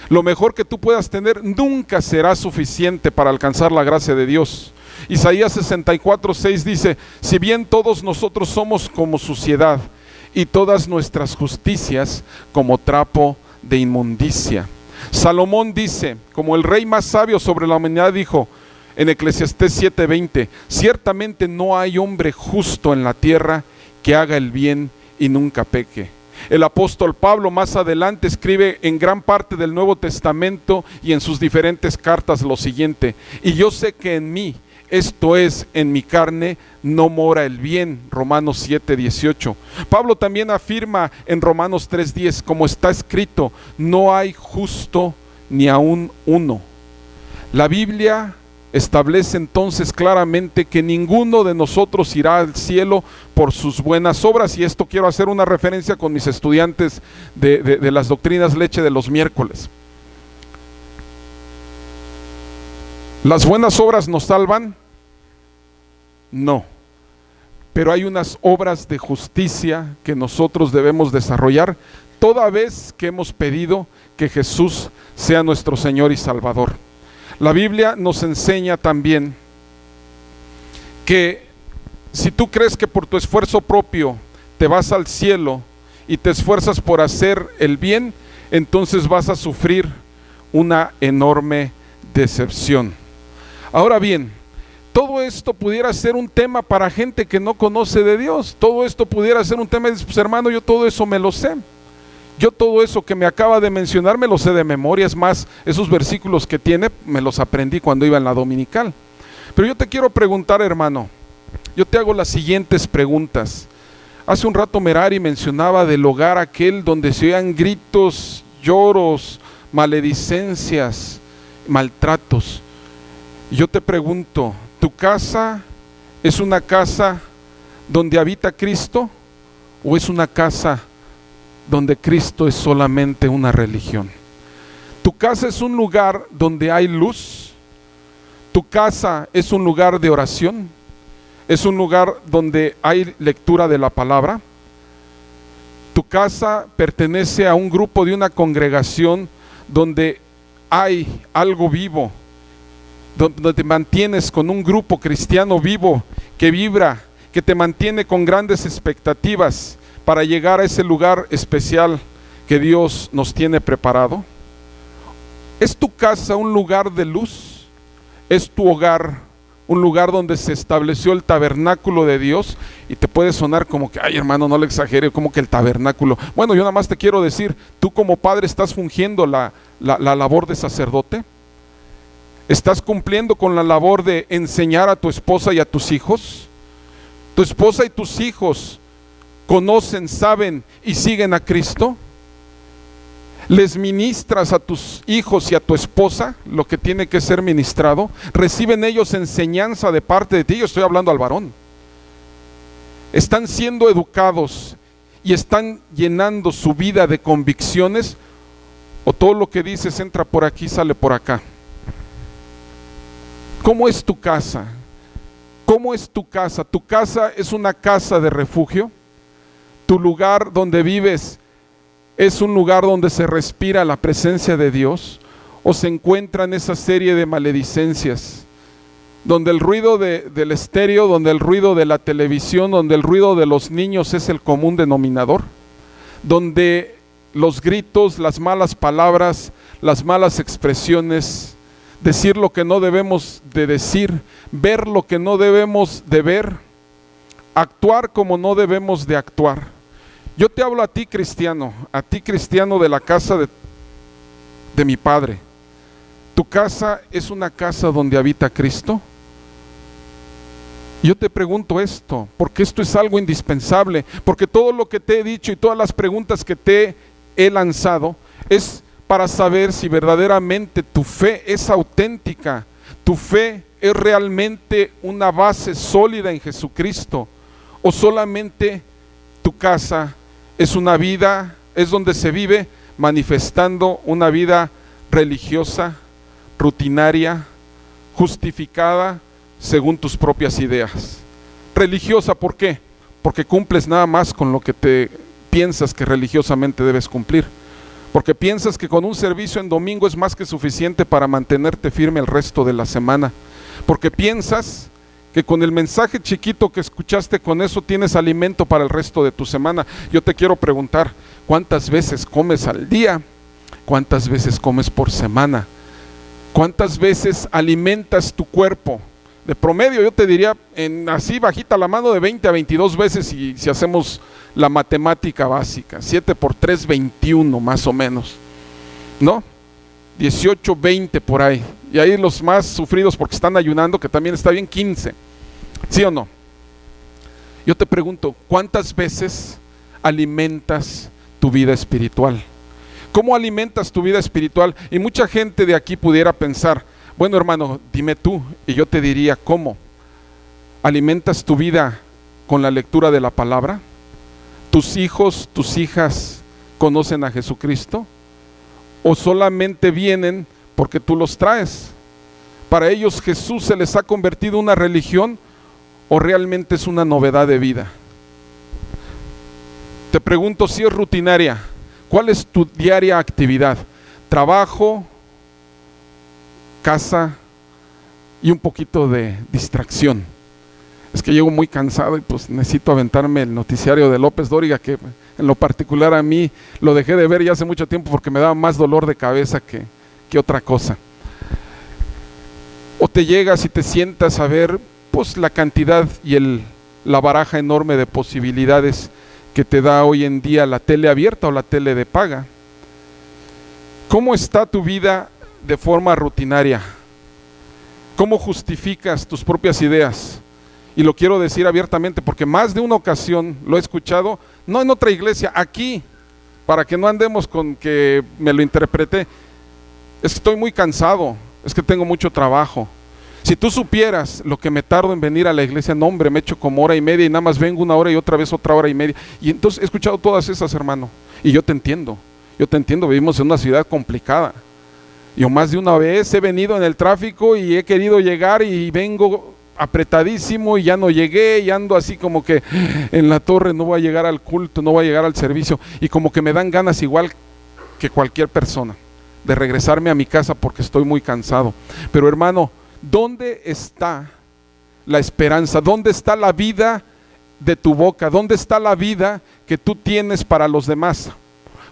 Lo mejor que tú puedas tener nunca será suficiente para alcanzar la gracia de Dios. Isaías 64:6 dice: si bien todos nosotros somos como suciedad, y todas nuestras justicias como trapo de inmundicia. Salomón dice, como el rey más sabio sobre la humanidad, dijo en Eclesiastés 7:20: ciertamente no hay hombre justo en la tierra que haga el bien y nunca peque. El apóstol Pablo más adelante escribe en gran parte del Nuevo Testamento y en sus diferentes cartas lo siguiente: y yo sé que en mí, esto es, en mi carne, no mora el bien. Romanos 7:18. Pablo también afirma en Romanos 3:10, como está escrito: no hay justo ni aún uno. La Biblia establece entonces claramente que ninguno de nosotros irá al cielo por sus buenas obras, y esto quiero hacer una referencia con mis estudiantes de las doctrinas leche de los miércoles. ¿Las buenas obras nos salvan? No. Pero hay unas obras de justicia que nosotros debemos desarrollar toda vez que hemos pedido que Jesús sea nuestro Señor y Salvador. La Biblia nos enseña también que si tú crees que por tu esfuerzo propio te vas al cielo y te esfuerzas por hacer el bien, entonces vas a sufrir una enorme decepción. Ahora bien, todo esto pudiera ser un tema para gente que no conoce de Dios. Todo esto pudiera ser un tema de, pues hermano, yo todo eso me lo sé. Yo todo eso que me acaba de mencionar me lo sé de memoria. Es más, esos versículos que tiene me los aprendí cuando iba en la dominical. Pero yo te quiero preguntar, hermano, yo te hago las siguientes preguntas. Hace un rato Merari mencionaba del hogar aquel donde se oían gritos, lloros, maledicencias, maltratos. Yo te pregunto, ¿tu casa es una casa donde habita Cristo o es una casa donde Cristo es solamente una religión? ¿Tu casa es un lugar donde hay luz? ¿Tu casa es un lugar de oración? ¿Es un lugar donde hay lectura de la palabra? ¿Tu casa pertenece a un grupo de una congregación donde hay algo vivo? Donde te mantienes con un grupo cristiano vivo que vibra, que te mantiene con grandes expectativas para llegar a ese lugar especial que Dios nos tiene preparado. ¿Es tu casa un lugar de luz? ¿Es tu hogar un lugar donde se estableció el tabernáculo de Dios? Y te puede sonar como que, ay hermano, no le exagere, como que el tabernáculo. Bueno, yo nada más te quiero decir, tú como padre estás fungiendo la labor de sacerdote. ¿Estás cumpliendo con la labor de enseñar a tu esposa y a tus hijos? ¿Tu esposa y tus hijos conocen, saben y siguen a Cristo? ¿Les ministras a tus hijos y a tu esposa lo que tiene que ser ministrado? ¿Reciben ellos enseñanza de parte de ti? Yo estoy hablando al varón. ¿Están siendo educados y están llenando su vida de convicciones? ¿O todo lo que dices entra por aquí, sale por acá? ¿Cómo es tu casa? ¿Cómo es tu casa? ¿Tu casa es una casa de refugio? ¿Tu lugar donde vives es un lugar donde se respira la presencia de Dios? ¿O se encuentran esa serie de maledicencias? Donde el ruido del estéreo, donde el ruido de la televisión, donde el ruido de los niños es el común denominador. Donde los gritos, las malas palabras, las malas expresiones, decir lo que no debemos de decir, ver lo que no debemos de ver, actuar como no debemos de actuar. Yo te hablo a ti cristiano de la casa de mi padre. ¿Tu casa es una casa donde habita Cristo? Yo te pregunto esto, porque esto es algo indispensable, porque todo lo que te he dicho y todas las preguntas que te he lanzado es para saber si verdaderamente tu fe es auténtica, tu fe es realmente una base sólida en Jesucristo, o solamente tu casa es una vida, es donde se vive manifestando una vida religiosa, rutinaria, justificada según tus propias ideas. Religiosa, ¿por qué? Porque cumples nada más con lo que te piensas que religiosamente debes cumplir. Porque piensas que con un servicio en domingo es más que suficiente para mantenerte firme el resto de la semana. Porque piensas que con el mensaje chiquito que escuchaste, con eso tienes alimento para el resto de tu semana. Yo te quiero preguntar, ¿cuántas veces comes al día? ¿Cuántas veces comes por semana? ¿Cuántas veces alimentas tu cuerpo? De promedio yo te diría, así bajita la mano, de 20 a 22 veces si hacemos la matemática básica. 7 por 3, 21 más o menos, ¿no? 18, 20 por ahí. Y ahí los más sufridos porque están ayunando, que también está bien, 15. ¿Sí o no? Yo te pregunto, ¿cuántas veces alimentas tu vida espiritual? ¿Cómo alimentas tu vida espiritual? Y mucha gente de aquí pudiera pensar, bueno hermano, dime tú, y yo te diría, ¿cómo? ¿Alimentas tu vida con la lectura de la palabra? ¿Tus hijos, tus hijas conocen a Jesucristo? ¿O solamente vienen porque tú los traes? ¿Para ellos Jesús se les ha convertido en una religión o realmente es una novedad de vida? Te pregunto si es rutinaria. ¿Cuál es tu diaria actividad? Trabajo, casa y un poquito de distracción. Es que llego muy cansado y pues necesito aventarme el noticiario de López Dóriga, que en lo particular a mí lo dejé de ver ya hace mucho tiempo porque me daba más dolor de cabeza que otra cosa. O te llegas y te sientas a ver pues la cantidad y la baraja enorme de posibilidades que te da hoy en día la tele abierta o la tele de paga. ¿Cómo está tu vida de forma rutinaria? ¿Cómo justificas tus propias ideas? Y lo quiero decir abiertamente porque más de una ocasión lo he escuchado, no en otra iglesia, aquí, para que no andemos con que me lo interpreté. Es que estoy muy cansado, es que tengo mucho trabajo. Si tú supieras lo que me tardo en venir a la iglesia, no hombre, me echo como hora y media y nada más vengo una hora y otra vez otra hora y media. Y entonces he escuchado todas esas, hermano, y yo te entiendo, vivimos en una ciudad complicada. Yo más de una vez he venido en el tráfico y he querido llegar y vengo apretadísimo y ya no llegué y ando así como que en la torre, no voy a llegar al culto, no voy a llegar al servicio, y como que me dan ganas igual que cualquier persona de regresarme a mi casa porque estoy muy cansado. Pero hermano, ¿dónde está la esperanza? ¿Dónde está la vida de tu boca? ¿Dónde está la vida que tú tienes para los demás?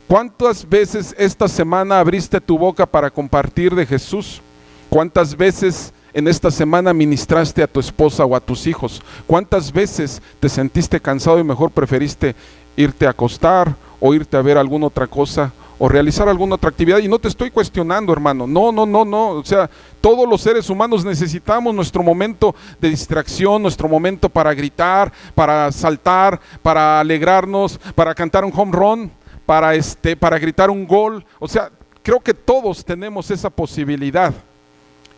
¿Cuántas veces esta semana abriste tu boca para compartir de Jesús? ¿Cuántas veces en esta semana ministraste a tu esposa o a tus hijos? ¿Cuántas veces te sentiste cansado y mejor preferiste irte a acostar o irte a ver alguna otra cosa o realizar alguna otra actividad? Y no te estoy cuestionando, hermano, no, o sea, todos los seres humanos necesitamos nuestro momento de distracción, nuestro momento para gritar, para saltar, para alegrarnos, para cantar un home run, para gritar un gol. O sea, creo que todos tenemos esa posibilidad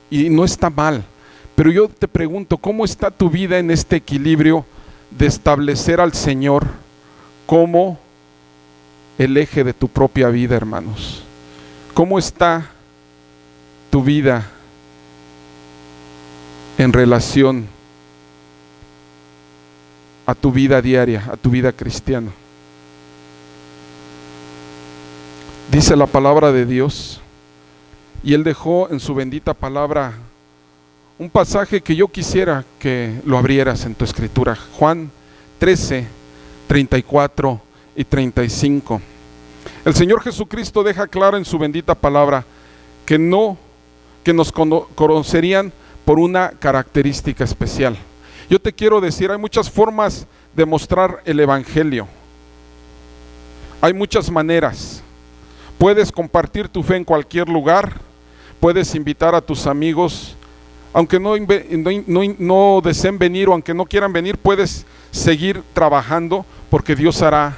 y no está mal, pero yo te pregunto, ¿cómo está tu vida en este equilibrio de establecer al Señor como el eje de tu propia vida, hermanos? ¿Cómo está tu vida en relación a tu vida diaria, a tu vida cristiana? Dice la palabra de Dios, y Él dejó en su bendita palabra un pasaje que yo quisiera que lo abrieras en tu escritura. Juan 13, 34 y 35. El Señor Jesucristo deja claro en su bendita palabra que nos conocerían por una característica especial. Yo te quiero decir, hay muchas formas de mostrar el evangelio. Hay muchas maneras. Puedes compartir tu fe en cualquier lugar, puedes invitar a tus amigos, aunque no deseen venir o aunque no quieran venir, puedes seguir trabajando porque Dios hará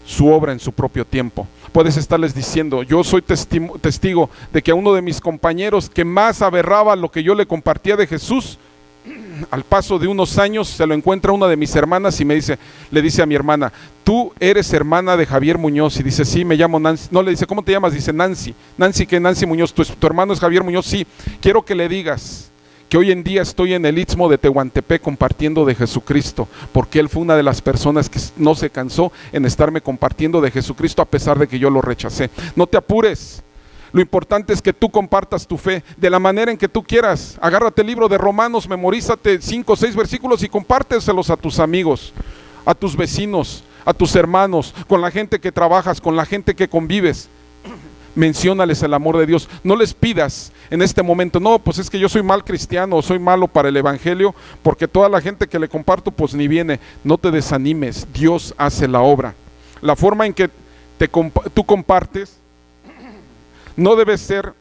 su obra en su propio tiempo. Puedes estarles diciendo, yo soy testigo de que a uno de mis compañeros que más aberraba lo que yo le compartía de Jesús, al paso de unos años se lo encuentra una de mis hermanas y le dice a mi hermana, tú eres hermana de Javier Muñoz, y dice, sí, me llamo Nancy. No, le dice, ¿cómo te llamas? Dice, Nancy. Nancy, ¿qué? Nancy Muñoz. ¿Tu hermano es Javier Muñoz? Sí. Quiero que le digas que hoy en día estoy en el Istmo de Tehuantepec compartiendo de Jesucristo, porque él fue una de las personas que no se cansó en estarme compartiendo de Jesucristo a pesar de que yo lo rechacé. No te apures. Lo importante es que tú compartas tu fe de la manera en que tú quieras. Agárrate el libro de Romanos, memorízate 5 o 6 versículos y compárteselos a tus amigos, a tus vecinos, a tus hermanos, con la gente que trabajas, con la gente que convives. Menciónales el amor de Dios. No les pidas en este momento, no, pues es que yo soy mal cristiano o soy malo para el evangelio, porque toda la gente que le comparto pues ni viene. No te desanimes, Dios hace la obra. La forma en que tú compartes no debe ser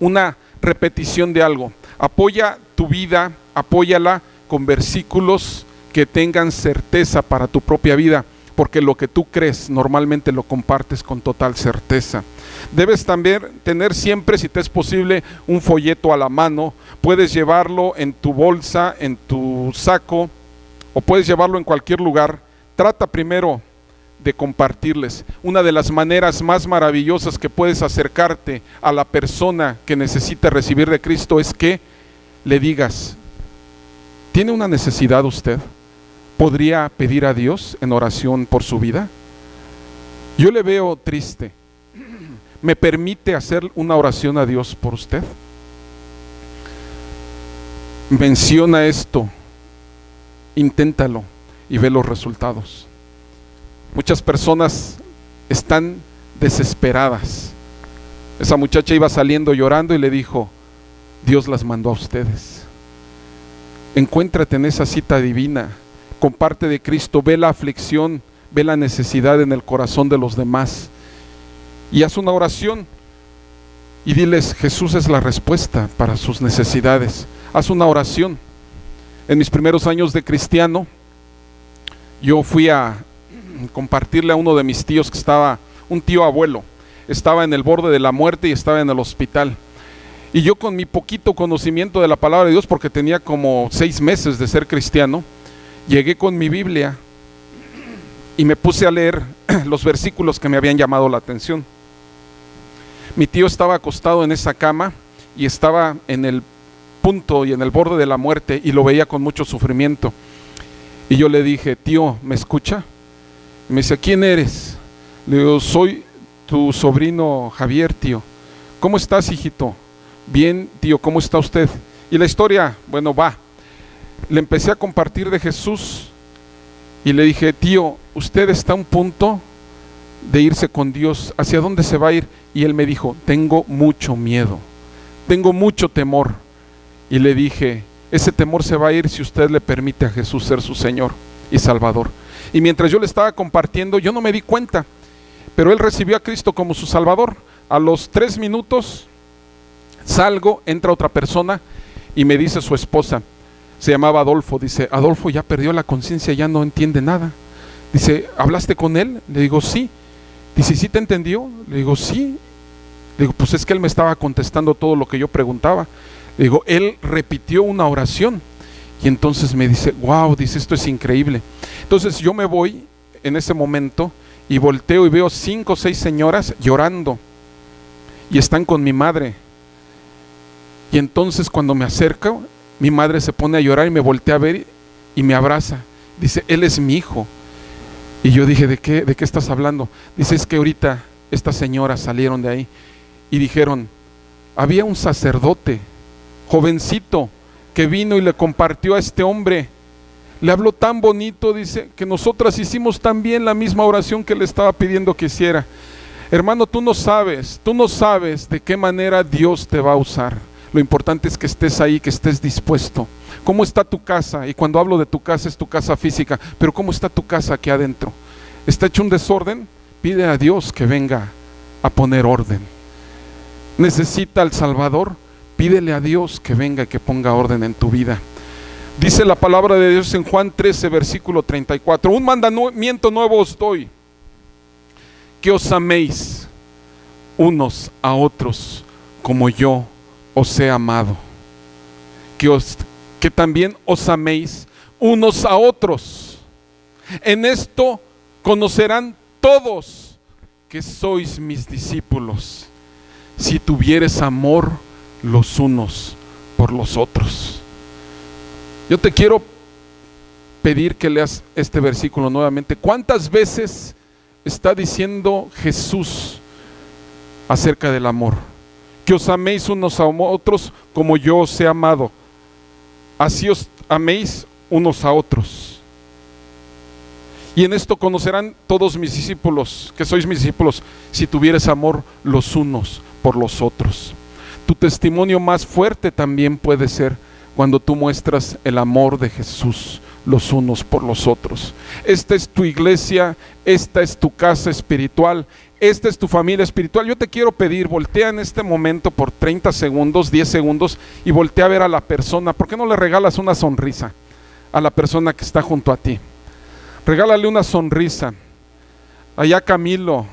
una repetición de algo. Apoya tu vida, apóyala con versículos que tengan certeza para tu propia vida, porque lo que tú crees normalmente lo compartes con total certeza. Debes también tener siempre, si te es posible, un folleto a la mano. Puedes llevarlo en tu bolsa, en tu saco, o puedes llevarlo en cualquier lugar. Trata primero de compartirles. Una de las maneras más maravillosas que puedes acercarte a la persona que necesita recibir de Cristo es que le digas: ¿tiene una necesidad usted? ¿Podría pedir a Dios en oración por su vida? Yo le veo triste. ¿Me permite hacer una oración a Dios por usted? Menciona esto, inténtalo y ve los resultados. Muchas personas están desesperadas. Esa muchacha iba saliendo llorando y le dijo: Dios las mandó a ustedes. Encuéntrate en esa cita divina, comparte de Cristo, ve la aflicción, ve la necesidad en el corazón de los demás y haz una oración y diles: Jesús es la respuesta para sus necesidades. Haz una oración. En mis primeros años de cristiano, yo fui a compartirle a uno de mis tíos que estaba, un tío abuelo, estaba en el borde de la muerte y estaba en el hospital. Y yo, con mi poquito conocimiento de la palabra de Dios, porque tenía como 6 meses de ser cristiano, llegué con mi Biblia y me puse a leer los versículos que me habían llamado la atención. Mi tío estaba acostado en esa cama y estaba en el punto y en el borde de la muerte, y lo veía con mucho sufrimiento. Y yo le dije: tío, ¿me escucha? Y me dice: ¿quién eres? Le digo: soy tu sobrino Javier, tío. ¿Cómo estás, hijito? Bien, tío, ¿cómo está usted? Y la historia, bueno, va. Le empecé a compartir de Jesús y le dije: tío, usted está a un punto de irse con Dios. ¿Hacia dónde se va a ir? Y él me dijo: tengo mucho miedo, tengo mucho temor. Y le dije: ese temor se va a ir si usted le permite a Jesús ser su Señor y Salvador. Y mientras yo le estaba compartiendo, yo no me di cuenta, pero él recibió a Cristo como su Salvador. A los 3 minutos salgo, entra otra persona y me dice su esposa, se llamaba Adolfo, dice: Adolfo ya perdió la conciencia, ya no entiende nada. Dice: ¿hablaste con él? Le digo: sí. Dice: ¿sí te entendió? Le digo: sí. Le digo: pues es que él me estaba contestando todo lo que yo preguntaba. Le digo: él repitió una oración. Y entonces me dice: wow, dice, esto es increíble. Entonces yo me voy en ese momento y volteo y veo 5 o 6 señoras llorando y están con mi madre. Y entonces cuando me acerco, mi madre se pone a llorar y me voltea a ver y me abraza. Dice: él es mi hijo. Y yo dije: ¿de qué estás hablando? Dice: es que ahorita estas señoras salieron de ahí y dijeron: había un sacerdote jovencito que vino y le compartió a este hombre, le habló tan bonito, dice, que nosotras hicimos también la misma oración que le estaba pidiendo que hiciera. Hermano, tú no sabes de qué manera Dios te va a usar. Lo importante es que estés ahí, que estés dispuesto. ¿Cómo está tu casa? Y cuando hablo de tu casa, es tu casa física, pero ¿cómo está tu casa aquí adentro? ¿Está hecho un desorden? Pide a Dios que venga a poner orden. ¿Necesita al Salvador? Pídele a Dios que venga y que ponga orden en tu vida. Dice la palabra de Dios en Juan 13, versículo 34: un mandamiento nuevo os doy, que os améis unos a otros como yo os he amado, que también os améis unos a otros. En esto conocerán todos que sois mis discípulos, si tuvieres amor los unos por los otros. Yo te quiero pedir que leas este versículo nuevamente. ¿Cuántas veces está diciendo Jesús acerca del amor? Que os améis unos a otros como yo os he amado, así os améis unos a otros. Y en esto conocerán todos mis discípulos, que sois mis discípulos, si tuvieres amor los unos por los otros. Tu testimonio más fuerte también puede ser cuando tú muestras el amor de Jesús los unos por los otros. Esta es tu iglesia, esta es tu casa espiritual, esta es tu familia espiritual. Yo te quiero pedir, voltea en este momento por 30 segundos, 10 segundos y voltea a ver a la persona. ¿Por qué no le regalas una sonrisa a la persona que está junto a ti? Regálale una sonrisa. Allá Camilo,